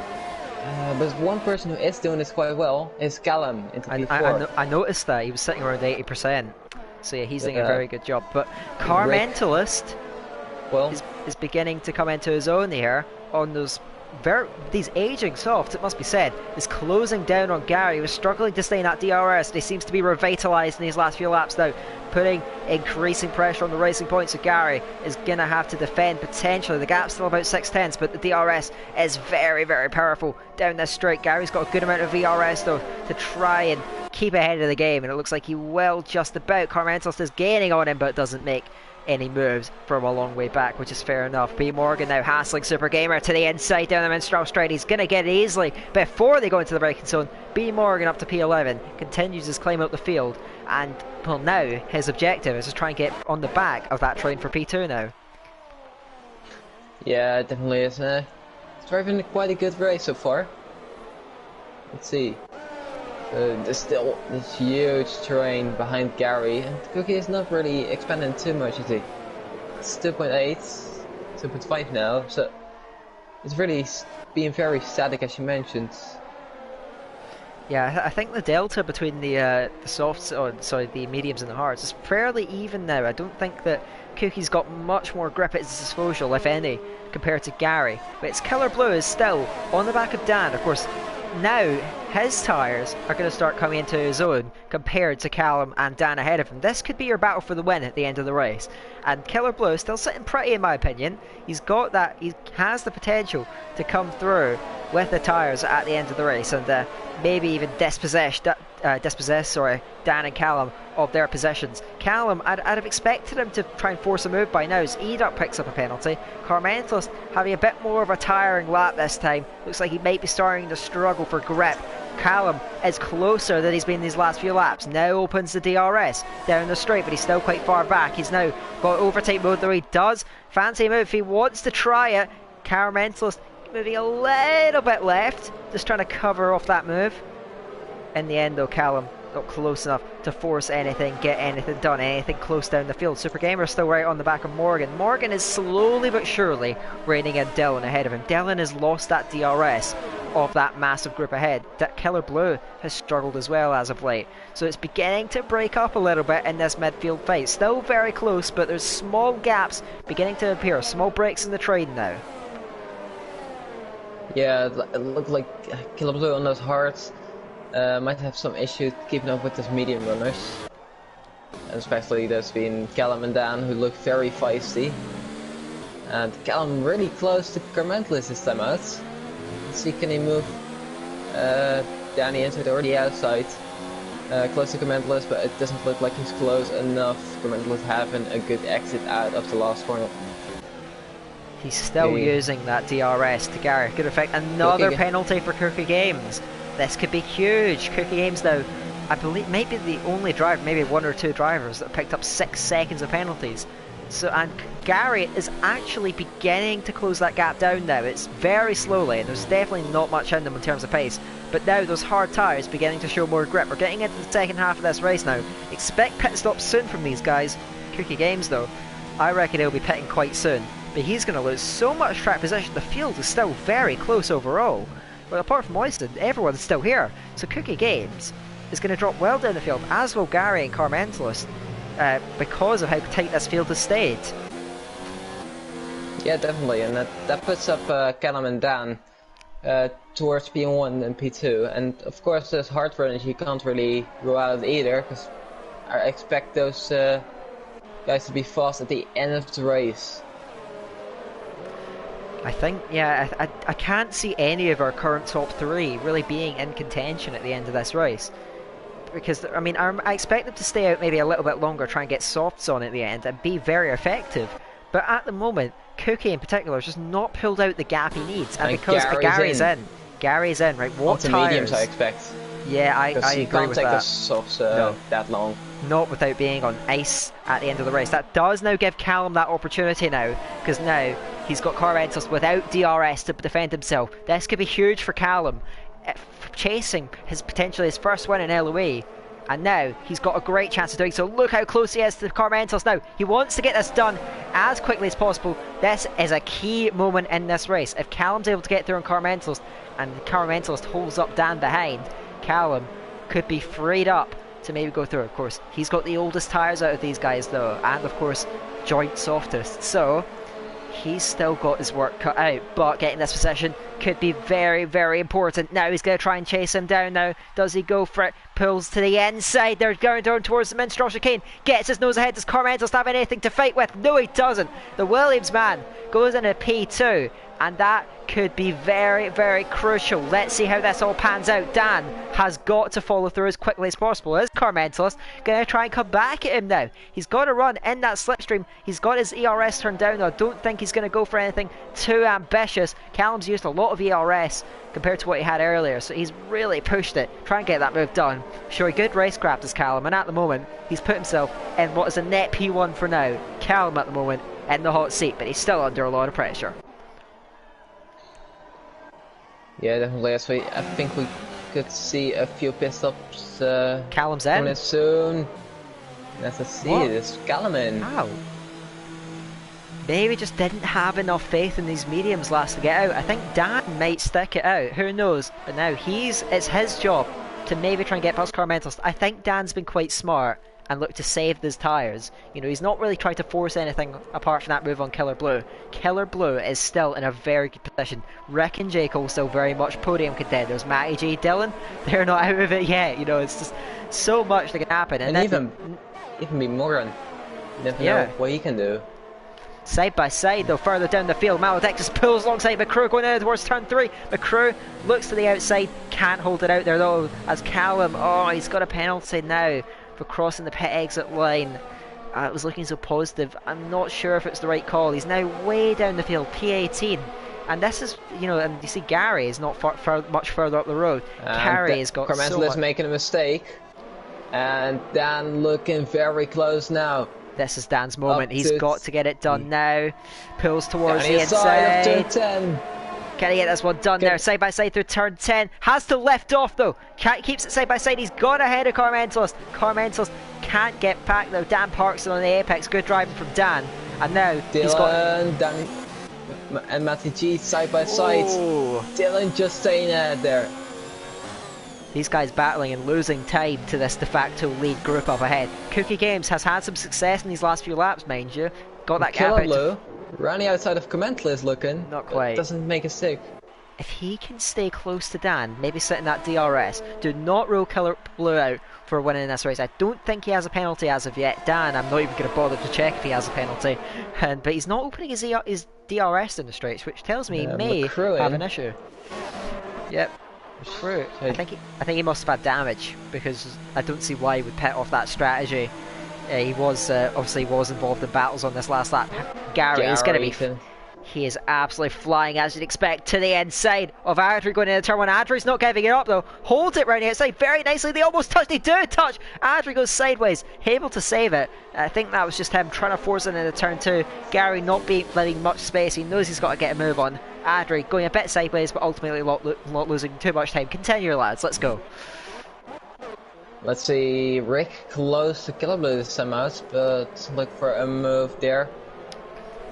but one person who is doing this quite well is Callum into P4. I noticed that he was sitting around 80%. So yeah, he's doing a very good job. But Car Mentalist is beginning to come into his own here on those these aging softs, it must be said, is closing down on Gary. He was struggling to stay in that DRS, and he seems to be revitalised in these last few laps now, putting increasing pressure on the racing points. So Gary is going to have to defend potentially. The gap's still about 6/10, but the DRS is very, very powerful down this straight. Gary's got a good amount of VRS though to try and keep ahead of the game, and it looks like he will just about. Carmentos is gaining on him, but doesn't make any moves from a long way back, which is fair enough. B. Morgan now hassling Super Gamer to the inside down the Minstrel straight. He's going to get it easily before they go into the braking zone. B. Morgan up to P11 continues his climb up the field, and well, now his objective is to try and get on the back of that train for P2 now. Yeah, it definitely is. It's driving quite a good race so far. Let's see. There's still this huge terrain behind Gary, and Cookie is not really expanding too much, is he? It's 2.8, 2.5 now, so it's really being very static, as you mentioned. Yeah, I think the delta between the softs, the mediums and the hards is fairly even now. I don't think that Cookie's got much more grip at his disposal, if any, compared to Gary. But it's Killer Blue is still on the back of Dan, of course. Now his tyres are going to start coming into his own compared to Callum and Dan ahead of him. This could be your battle for the win at the end of the race. And Killer Blue is still sitting pretty, in my opinion. He has the potential to come through with the tyres at the end of the race, and maybe even dispossess Dan and Callum of their positions. Callum, I'd have expected him to try and force a move by now, as Educ picks up a penalty. Carmentos having a bit more of a tiring lap this time. Looks like he might be starting to struggle for grip. Callum is closer than he's been these last few laps. Now opens the DRS down the straight, but he's still quite far back. He's now got overtake mode, though he does fancy a move if he wants to try it. Carmentos moving a little bit left, just trying to cover off that move. In the end though, Callum got close enough to force anything, get anything done, anything close down the field. Super Gamer still right on the back of Morgan. Morgan is slowly but surely reining in Dylan ahead of him. Dylan has lost that DRS of that massive group ahead. That Killer Blue has struggled as well as of late. So it's beginning to break up a little bit in this midfield fight. Still very close, but there's small gaps beginning to appear, small breaks in the train now. Yeah, it looked like Killer Blue on those hards might have some issues keeping up with those medium runners. And especially there's been Callum and Dan, who look very feisty. And Callum really close to Carmentless this time out. Let's see, can he move Danny inside or the outside? Close to Carmentless, but it doesn't look like he's close enough. Carmentless having a good exit out of the last corner. He's still using that DRS to Gary. Could affect another penalty for Cookie Games. This could be huge. Cookie Games now, I believe, maybe the only driver, maybe one or two drivers that picked up 6 seconds of penalties. So, and Gary is actually beginning to close that gap down now. It's very slowly, and there's definitely not much in them in terms of pace. But now those hard tyres beginning to show more grip. We're getting into the second half of this race now. Expect pit stops soon from these guys. Cookie Games though, I reckon he'll be pitting quite soon. But he's going to lose so much track position. The field is still very close overall. But apart from Oyston, everyone's still here. So Cookie Games is going to drop well down the field, as will Gary and Carmentalist, because of how tight this field has stayed. Yeah, definitely, and that puts up Callum and Dan towards P1 and P2, and of course those hard runners you can't really rule out either, because I expect those guys to be fast at the end of the race. I think, yeah, I can't see any of our current top three really being in contention at the end of this race. Because, I mean, I expect them to stay out maybe a little bit longer, try and get softs on at the end and be very effective. But at the moment, Cookie in particular has just not pulled out the gap he needs. And because Gary's in, right, what onto tyres? Mediums, I expect. Yeah, I agree with that. You can't take the softs that long. Not without being on ice at the end of the race. That does now give Callum that opportunity now, because now he's got Carmentalist without DRS to defend himself. This could be huge for Callum, chasing potentially his first win in LOE. And now he's got a great chance of doing so. Look how close he is to Carmentalist now. He wants to get this done as quickly as possible. This is a key moment in this race. If Callum's able to get through on Carmentalist and Carmentalist holds up Dan behind, Callum could be freed up to maybe go through. Of course, he's got the oldest tyres out of these guys though, and of course joint softest, so he's still got his work cut out. But getting this position could be very, very important. Now he's going to try and chase him down now. Does he go for it? Pulls to the inside. They're going down towards the Minstrel chicane. Gets his nose ahead. Does Carmentalist have anything to fight with? No, he doesn't. The Williams man goes in a P2, and that could be very, very crucial. Let's see how this all pans out. Dan has got to follow through as quickly as possible. Is Carmentalist going to try and come back at him now? He's got to run in that slipstream. He's got his ERS turned down though. I don't think he's going to go for anything too ambitious. Callum's used a lot of ERS compared to what he had earlier, so he's really pushed it. Try and get that move done. Showing good racecraft as Callum, and at the moment he's put himself in what is a net P1 for now. Callum at the moment in the hot seat, but he's still under a lot of pressure. Yeah, definitely. So I think we could see a few pit stops. Callum's in. Coming soon. Let's see. It's Callum in. How? Maybe just didn't have enough faith in these mediums last to get out. I think Dan might stick it out. Who knows? But now it's his job to maybe try and get past Carmentalist. I think Dan's been quite smart and looked to save his tyres. You know, he's not really tried to force anything apart from that move on Killer Blue. Killer Blue is still in a very good position. Rick and Jekyll still very much podium contenders. Matty G, Dylan, they're not out of it yet. You know, it's just so much that can happen. And even be Moran. You never know what he can do. Side by side though, further down the field, Maledictus pulls alongside McCrew going out towards turn 3. McCrew looks to the outside, can't hold it out there though, as Callum, he's got a penalty now for crossing the pit exit line. It was looking so positive. I'm not sure if it's the right call. He's now way down the field, P18. And this is, you know, and you see Gary is not much further up the road. Gary has got so much. Making a mistake. And Dan looking very close now. This is Dan's moment. He's got to get it done now. Pulls towards the inside. Of turn 10. Can he get this one done there? Side by side through turn 10. Has to lift off though. Keeps it side by side. He's got ahead of Carmentalist. Carmentalist can't get back though. Dan parks it on the apex. Good driving from Dan. And now he's got Dan and Matty G side by side. Dylan just staying there. These guys battling and losing time to this de facto lead group up ahead. Cookie Games has had some success in these last few laps, mind you. Got that gap out. Blue, running outside of Commentless looking. Not quite. Doesn't make a stick. If he can stay close to Dan, maybe sit in that DRS, do not rule Killer Blue out for winning this race. I don't think he has a penalty as of yet. Dan, I'm not even going to bother to check if he has a penalty. But he's not opening his DRS in the straights, which tells me he may have an issue. Yep. True. I think he must have had damage, because I don't see why he would pit off that strategy. He was obviously involved in battles on this last lap. Gary is going to be He is absolutely flying, as you'd expect, to the inside of Adri going into turn 1. Adri's not giving it up though. Holds it round the outside very nicely. They almost touch. They do touch. Adri goes sideways, able to save it. I think that was just him trying to force it into turn 2. Gary not letting much space. He knows he's got to get a move on. Adri going a bit sideways, but ultimately not losing too much time. Continue, lads. Let's go. Let's see, Rick close to Killer Blue this time out, but look for a move there.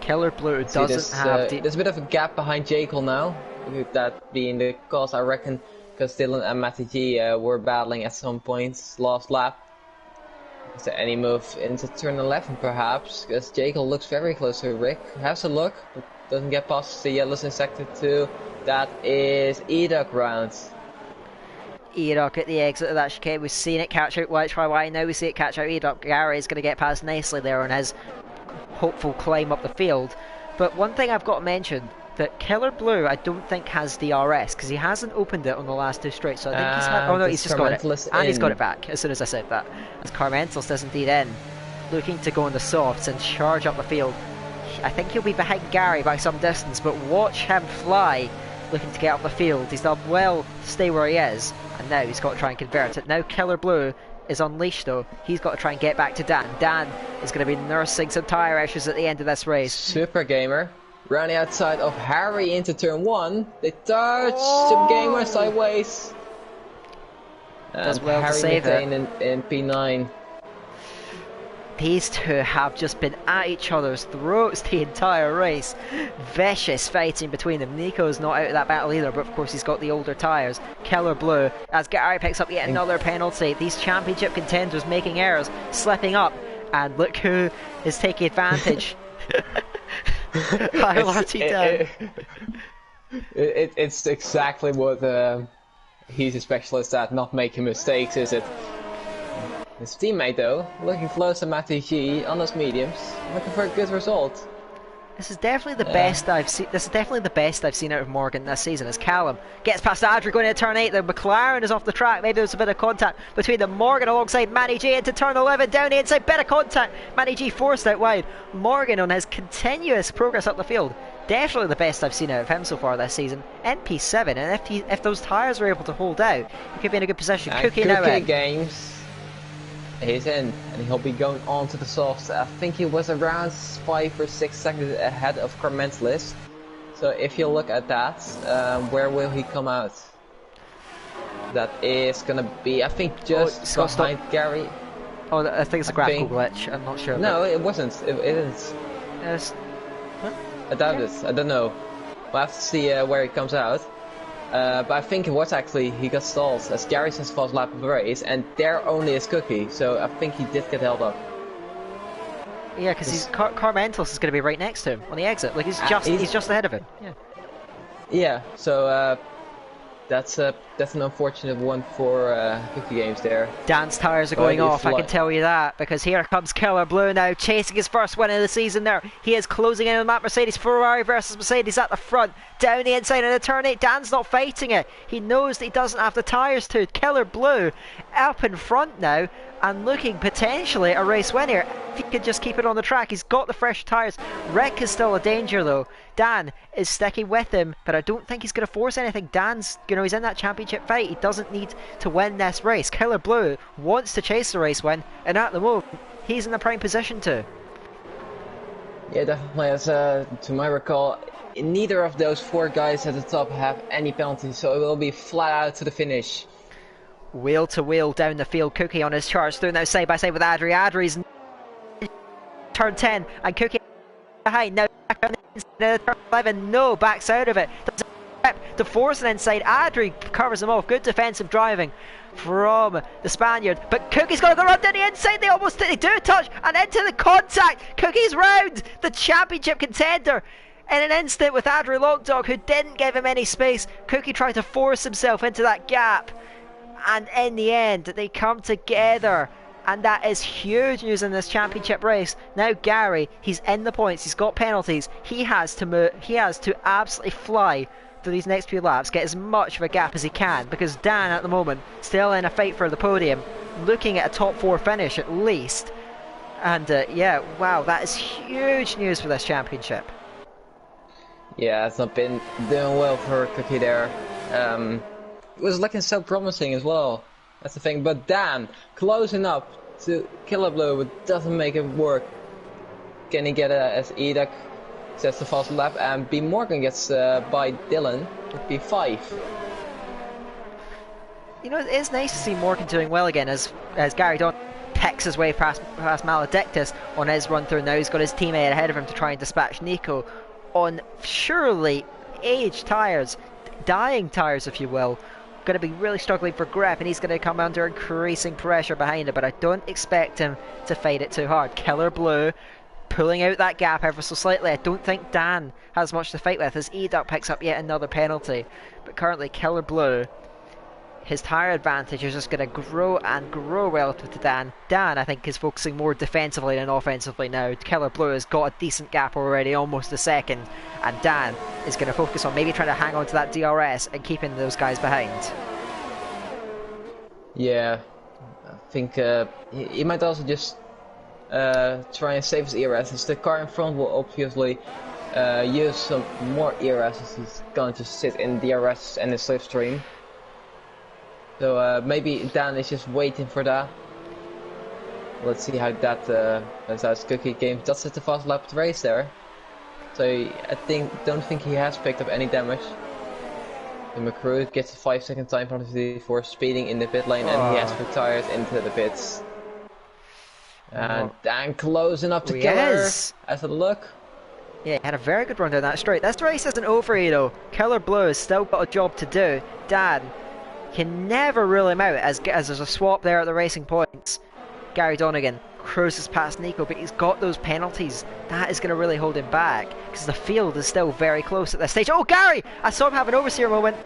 Killer Blue doesn't have... There's a bit of a gap behind Jekyll now, with that being the cause, I reckon, because Dylan and Matty G were battling at some points last lap. Is there any move into turn 11 perhaps, because Jekyll looks very close to Rick. Has a look, but doesn't get past the yellows in sector 2. That is E-Duck round. E-Duck at the exit of that chicane. We've seen it catch out YY. Now we see it catch out E-Duck. Gary is going to get past nicely there on his hopeful climb up the field. But one thing I've got to mention, that Killer Blue I don't think has DRS, because he hasn't opened it on the last 2 straights. So I think he's had... Oh no, he's just got it. And he's got it back as soon as I said that. As Carmentos does indeed in. Looking to go on the softs and charge up the field. I think he'll be behind Gary by some distance, but watch him fly, looking to get up the field. He's done well to stay where he is, and now he's got to try and convert it. Now Killer Blue is unleashed though. He's got to try and get back to Dan. Dan is going to be nursing some tyre issues at the end of this race. Super Gamer round the outside of Harry into turn 1. They touch Super Gamer sideways. Does well Harry to save it. in P9. These two have just been at each other's throats the entire race. Vicious fighting between them. Nico's not out of that battle either, but of course he's got the older tyres. Killer Blue, as Gary picks up yet another penalty. These championship contenders making errors, slipping up, and look who is taking advantage. It's exactly what he's a specialist at, not making mistakes, is it? His teammate though, looking close to Matty G on those mediums, looking for a good result. This is definitely the best I've seen. This is definitely the best I've seen out of Morgan this season. As Callum gets past Adri going into turn 8, the McLaren is off the track. Maybe there's a bit of contact between the Morgan alongside Matty G into turn 11, down the inside, bit of contact. Matty G forced out wide. Morgan on his continuous progress up the field. Definitely the best I've seen out of him so far this season. NP7, and if those tyres were able to hold out, he could be in a good position. Cookie now in. Games. He's in, and he'll be going on to the softs. I think he was around 5 or 6 seconds ahead of Carmen's list. So if you look at that, where will he come out? That is gonna be, I think, just behind Gary. Oh, I think it's a graphical glitch. I'm not sure. No, it wasn't. It isn't. Huh? I doubt it. I don't know. We'll have to see where he comes out. But I think it was actually, he got stalled as Gary says first lap of the race, and there only is Cookie, so I think he did get held up. Yeah, because Carmentos is going to be right next to him on the exit. Like he's just ahead of him. Yeah. Yeah. So that's an unfortunate one for Cookie Games there. Dan's tyres are going off, I can tell you that, because here comes Killer Blue now, chasing his first win of the season there. He is closing in on that Mercedes. Ferrari versus Mercedes at the front, down the inside in the turn 8. Dan's not fighting it. He knows that he doesn't have the tyres to. Killer Blue up in front now, and looking potentially a race winner if he could just keep it on the track. He's got the fresh tyres. Rick is still a danger though. Dan is sticking with him, but I don't think he's going to force anything. Dan's, he's in that championship fight. He doesn't need to win this race. Killer Blue wants to chase the race win, and at the moment he's in the prime position to. Yeah, definitely. As to my recall, neither of those 4 guys at the top have any penalties, so it will be flat out to the finish. Wheel to wheel down the field. Cookie on his charge through now, side by side with Adri. Adri's turn 10 and Cookie behind now. Turn 11, no, backs out of it. To force an inside. Adri covers him off. Good defensive driving from the Spaniard, but Cookie's got to go around down the inside. They do touch and into the contact. Cookie's round the championship contender in an instant with Adri Lockdog, who didn't give him any space. Cookie tried to force himself into that gap, and in the end they come together, and that is huge news in this championship race. Now Gary, he's in the points, he's got penalties, he has to absolutely fly through these next few laps, get as much of a gap as he can, because Dan at the moment still in a fight for the podium, looking at a top 4 finish at least. And yeah, wow, that is huge news for this championship. Yeah, it's not been doing well for Cookie there. It was looking so promising as well. That's the thing. But Dan, closing up to Killer Blue, but doesn't make it work. Can he get as Edak sets the fast lap, and B Morgan gets by Dylan with P5. You know, it is nice to see Morgan doing well again as Gary Don picks his way past Maledictus on his run through. Now he's got his teammate ahead of him to try and dispatch Nico on surely aged tyres, dying tyres if you will. Going to be really struggling for grip, and he's going to come under increasing pressure behind him, but I don't expect him to fight it too hard. Killer Blue pulling out that gap ever so slightly. I don't think Dan has much to fight with as Educ picks up yet another penalty, but currently Killer Blue, his tyre advantage is just going to grow and grow relative to Dan. Dan, I think, is focusing more defensively than offensively now. Killer Blue has got a decent gap already, almost a second, and Dan is going to focus on maybe trying to hang on to that DRS and keeping those guys behind. Yeah, I think he might also just try and save his ERS, as the car in front will obviously use some more ERS, as he's going to sit in DRS and the slipstream. So maybe Dan is just waiting for that. Let's see how that plays out. Cookie game does set the fast lap race there. So I don't think he has picked up any damage. The McCrew gets a 5-second time penalty for speeding in the pit lane, and he has retired into the pits. And Dan closing up to Killer. As a look. Yeah, he had a very good run down that straight. This race isn't over, you know. Killer Blue has still got a job to do. Dan can never rule him out as there's a swap there at the racing points. Gary Donegan cruises past Nico, but he's got those penalties. That is going to really hold him back because the field is still very close at this stage. Oh, Gary! I saw him have an oversteer moment.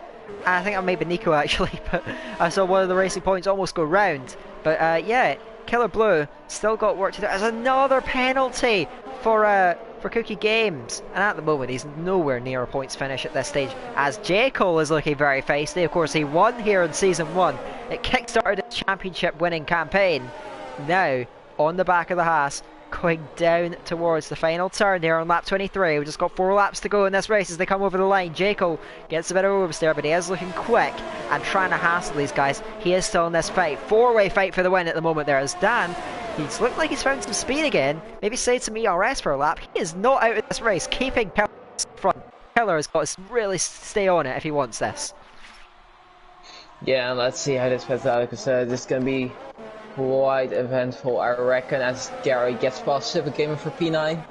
I think that may be Nico actually, but I saw one of the racing points almost go round. But yeah, Killer Blue still got work to do. There's another penalty for Cookie Games, and at the moment he's nowhere near a points finish at this stage as J. Cole is looking very feisty. Of course, he won here in Season 1. It kickstarted his championship winning campaign. Now, on the back of the Haas, going down towards the final turn here on lap 23. We've just got 4 laps to go in this race as they come over the line. J. Cole gets a bit of oversteer, but he is looking quick and trying to hassle these guys. He is still in this fight. 4-way fight for the win at the moment there as Dan, he's looked like he's found some speed again. Maybe saved some ERS for a lap. He is not out of this race, keeping Killer front. Killer has got to really stay on it if he wants this. Yeah, let's see how this plays out, because this is going to be quite eventful, I reckon, as Gary gets past Super Gamer for P9.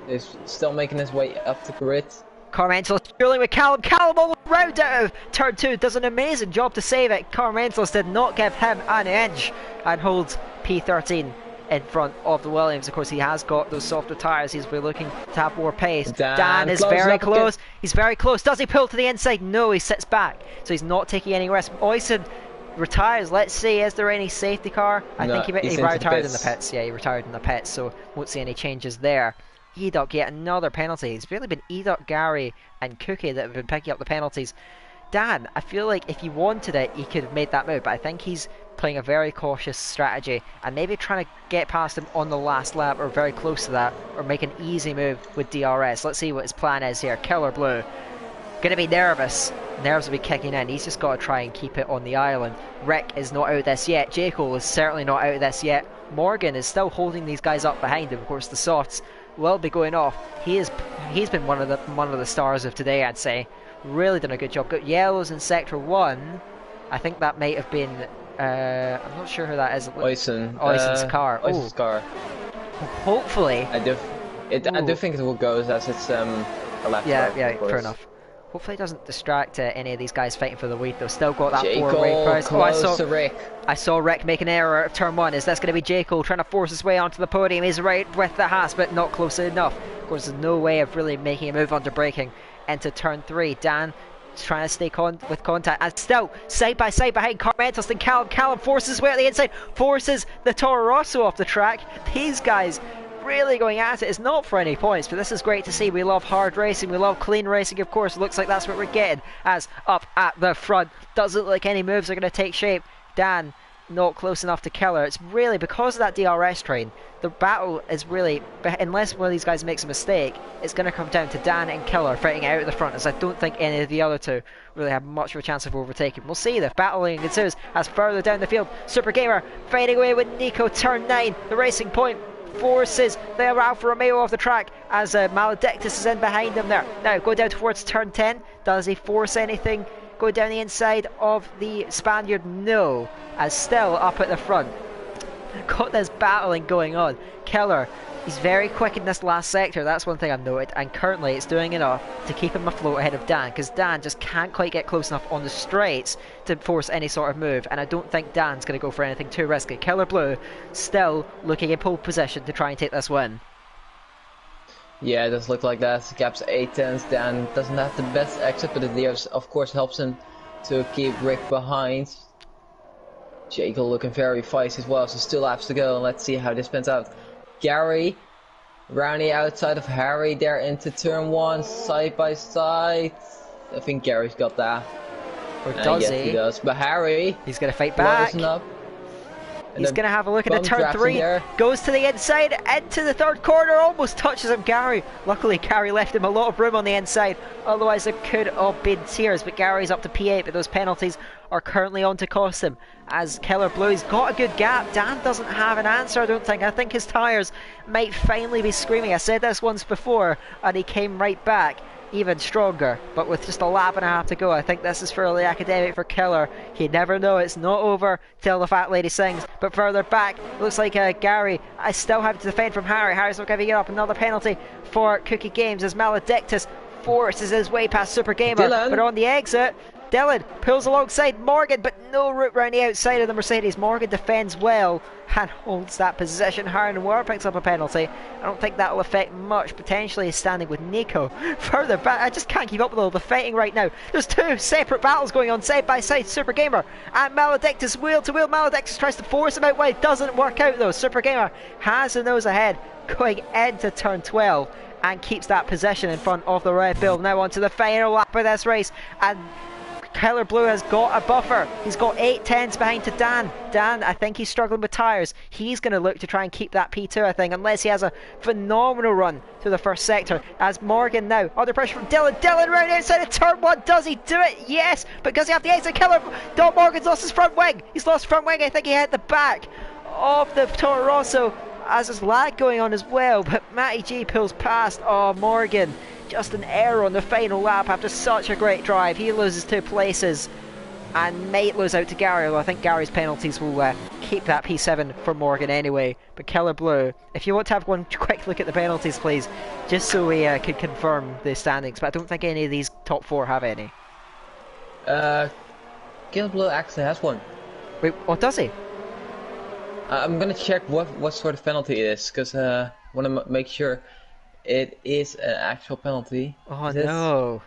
He's still making his way up the grid. Carmentos dueling with Callum. Callum almost round out of turn 2. Does an amazing job to save it. Carmentos did not give him an inch and holds P13 in front of the Williams. Of course, he has got those softer tyres. He's been looking to have more pace. Dan is very close. He's very close. Does he pull to the inside? No, he sits back. So he's not taking any risk. Oyson retires. Let's see, is there any safety car? I think he retired in the pits. Yeah, he retired in the pits, so won't see any changes there. Edoc yet another penalty. It's really been Edoc, Gary and Cookie that have been picking up the penalties. Dan, I feel like if he wanted it, he could have made that move, but I think he's playing a very cautious strategy and maybe trying to get past him on the last lap or very close to that, or make an easy move with DRS. Let's see what his plan is here. Killer Blue going to be nervous. Nerves will be kicking in. He's just got to try and keep it on the island. Rick is not out of this yet. J. Cole is certainly not out of this yet. Morgan is still holding these guys up behind him. Of course, the softs will be going off. He's been one of the stars of today, I'd say. Really done a good job. Got yellows in sector 1. I think that might have been I'm not sure who that is. Oyson's car. Oyson's car. Hopefully. I do think it will go as it's a left. Yeah, fair enough. Hopefully it doesn't distract any of these guys fighting for the lead. They've still got that 4-way prize. I saw Rick make an error at turn 1. Is this going to be J. Cole trying to force his way onto the podium? He's right with the Haas, but not close enough. Of course, there's no way of really making a move under braking into turn 3. Dan is trying to stay with contact, and still side by side behind Carmentos and Callum. Callum forces his way at the inside, forces the Toro Rosso off the track. These guys really going at it. It's not for any points, but this is great to see. We love hard racing, we love clean racing, of course. Looks like that's what we're getting as up at the front. Doesn't look like any moves are going to take shape. Dan not close enough to Keller. It's really because of that DRS train. The battle is really, unless one of these guys makes a mistake, it's going to come down to Dan and Keller fighting out at the front, as I don't think any of the other two really have much of a chance of overtaking. We'll see. The battling ensues as further down the field, Super Gamer fighting away with Nico, turn 9. The Racing Point forces the Alfa Romeo off the track as Maledictus is in behind him there. Now, go down towards turn 10. Does he force anything? Go down the inside of the Spaniard? No, as still up at the front. Got this battling going on. Keller, he's very quick in this last sector, that's one thing I've noted, and currently it's doing enough to keep him afloat ahead of Dan, because Dan just can't quite get close enough on the straights to force any sort of move, and I don't think Dan's going to go for anything too risky. Keller Blue still looking in pole position to try and take this win. Yeah, it does look like that. The gap's 8 tenths. Dan doesn't have the best exit, but it of course helps him to keep Rick behind. Jekyll looking very feisty as well, so still laps to go. Let's see how this pans out. Gary round the outside of Harry there into turn 1, side by side. I think Gary's got that. Or does yes, he does. But Harry, he's going to fight back. Up. He's going to have a look at the turn 3, goes to the inside, into the third corner, almost touches him, Gary. Luckily, Gary left him a lot of room on the inside, otherwise there could have been tears, but Gary's up to P8, but those penalties are currently on to cost him, as Keller Blue's got a good gap. Dan doesn't have an answer, I don't think. I think his tyres might finally be screaming. I said this once before, and he came right back even stronger, but with just a lap and a half to go, I think this is fairly academic for Keller. You never know, it's not over till the fat lady sings. But further back, it looks like Gary, I still have to defend from Harry. Harry's not giving it up. Another penalty for Cookie Games as Maledictus forces his way past Super Gamer. Dylan. But on the exit, Dylan pulls alongside Morgan, but no route round the outside of the Mercedes. Morgan defends well and holds that position. Harren Ware picks up a penalty. I don't think that will affect much. Potentially he's standing with Nico. Further back, I just can't keep up with all the fighting right now. There's two separate battles going on side by side. Super Gamer and Maledictus wheel to wheel. Maledictus tries to force him out wide. Doesn't work out though. Super Gamer has the nose ahead going into turn 12 and keeps that position in front of the Red Bull. Now on to the final lap of this race, and Keller Blue has got a buffer. He's got 8 tenths behind to Dan. Dan, I think he's struggling with tyres. He's going to look to try and keep that P2, I think, unless he has a phenomenal run to the first sector. As Morgan now, under pressure from Dylan. Dylan round outside of turn 1. Does he do it? Yes, but does he have the exit? Keller, Don Morgan's lost his front wing. He's lost front wing. I think he hit the back of the Toro Rosso as there's lag going on as well. But Matty G pulls past. Oh, Morgan. Just an error on the final lap after such a great drive. He loses 2 places and might lose out to Gary, although I think Gary's penalties will keep that P7 for Morgan anyway. But Keller Blue, if you want to have one quick look at the penalties, please, just so we can confirm the standings. But I don't think any of these top 4 have any. Keller Blue actually has one. Wait, what does he? I'm gonna check what sort of penalty it is, because I want to make sure it is an actual penalty. Oh no,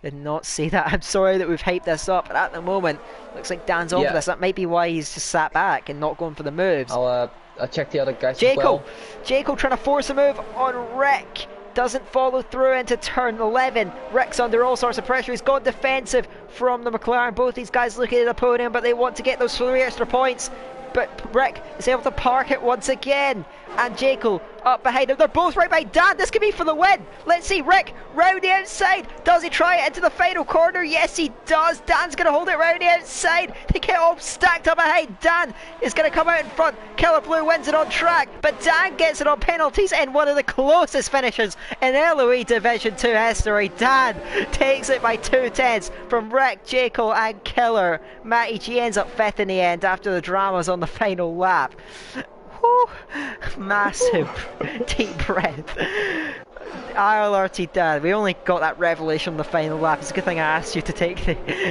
did not see that. I'm sorry that we've hyped this up, but at the moment looks like Dan's on for this. That might be why he's just sat back and not going for the moves. I'll check the other guys Jacob, as well. Jacob trying to force a move on Rick. Doesn't follow through into turn 11. Rick's under all sorts of pressure. He's gone defensive from the McLaren. Both these guys looking at the podium, but they want to get those 3 extra points. But Rick is able to park it once again. And Jekyll up behind him. They're both right behind Dan. This could be for the win. Let's see. Rick round the outside. Does he try it into the final corner? Yes, he does. Dan's going to hold it round the outside. They get all stacked up behind. Dan is going to come out in front. Keller Blue wins it on track. But Dan gets it on penalties in one of the closest finishes in LOE Division 2 history. Dan takes it by 2 tenths from Rick, Jekyll and Keller. Matty G ends up 5th in the end after the dramas on the final lap. Whew. Massive deep breath. ILRT Dan, we only got that revelation on the final lap. It's a good thing I asked you to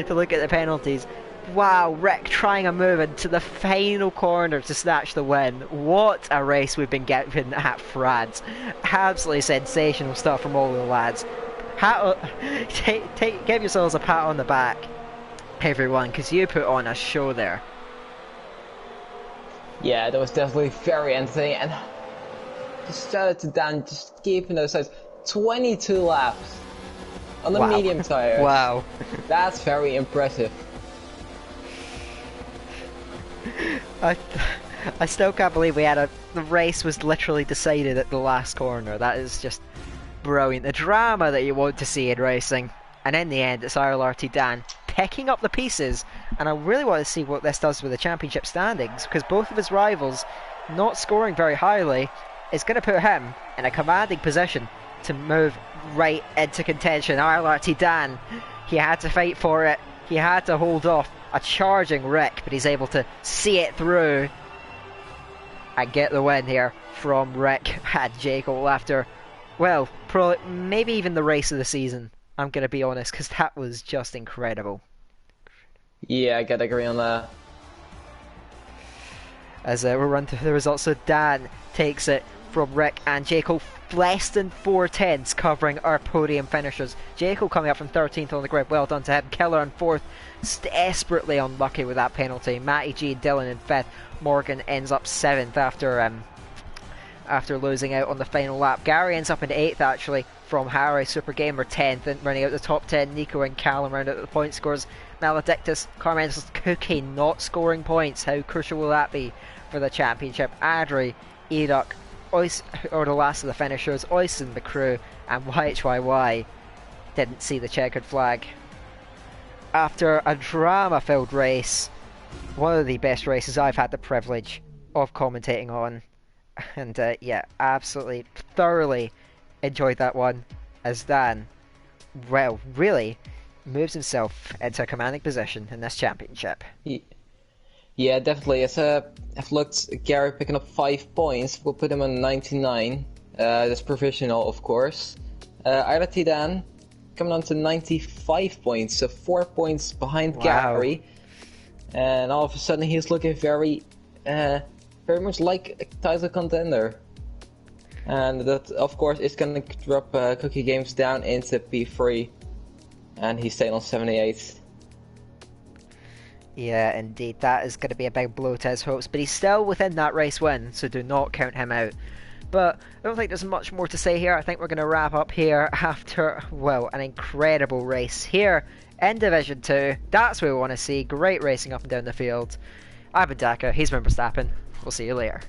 to look at the penalties. Wow, Rick trying a move into the final corner to snatch the win. What a race we've been getting at France. Absolutely sensational stuff from all the lads. Give yourselves a pat on the back, everyone, because you put on a show there. Yeah, that was definitely very entertaining, and just shout out to Dan, just keeping those sides. 22 laps on the medium tire. Wow. That's very impressive. I, I still can't believe we had the race was literally decided at the last corner. That is just brilliant. The drama that you want to see in racing. And in the end, it's RLRT Dan picking up the pieces. And I really want to see what this does with the championship standings, because both of his rivals not scoring very highly is going to put him in a commanding position to move right into contention. RLRT Dan, he had to fight for it. He had to hold off a charging Rick, but he's able to see it through and get the win here from Rick and Jekyll after, well, probably maybe even the race of the season. I'm going to be honest, because that was just incredible. Yeah, I gotta agree on that. As we'll run through the results, so Dan takes it from Rick and Jekyll, less than 4/10 covering our podium finishers. Jekyll coming up from 13th on the grid, well done to him. Keller in 4th, desperately unlucky with that penalty. Matty G and Dylan in 5th. Morgan ends up 7th after losing out on the final lap. Gary ends up in 8th actually from Harry. Super Gamer 10th, and running out the top 10. Nico and Callum round out the point scores. Maledictus, Carmen's Cookie not scoring points. How crucial will that be for the championship? Adri, Eduk, or the last of the finishers, Oyson, McCrew, and YHYY didn't see the checkered flag. After a drama-filled race, one of the best races I've had the privilege of commentating on, and yeah, absolutely thoroughly enjoyed that one, as Dan, well, really moves himself into a commanding position in this championship. Yeah, definitely. I've looked, Gary picking up 5 points. We'll put him on 99. That's provisional, of course. RLRT Dan coming on to 95 points, so 4 points behind Gary. And all of a sudden, he's looking very much like a title contender. And that, of course, is going to drop Cookie Games down into P3. And he's staying on 78th. Yeah, indeed. That is going to be a big blow to his hopes. But he's still within that race win, so do not count him out. But I don't think there's much more to say here. I think we're going to wrap up here after, well, an incredible race here in Division 2. That's what we want to see. Great racing up and down the field. I've been Daka. He's been Verstappen. We'll see you later.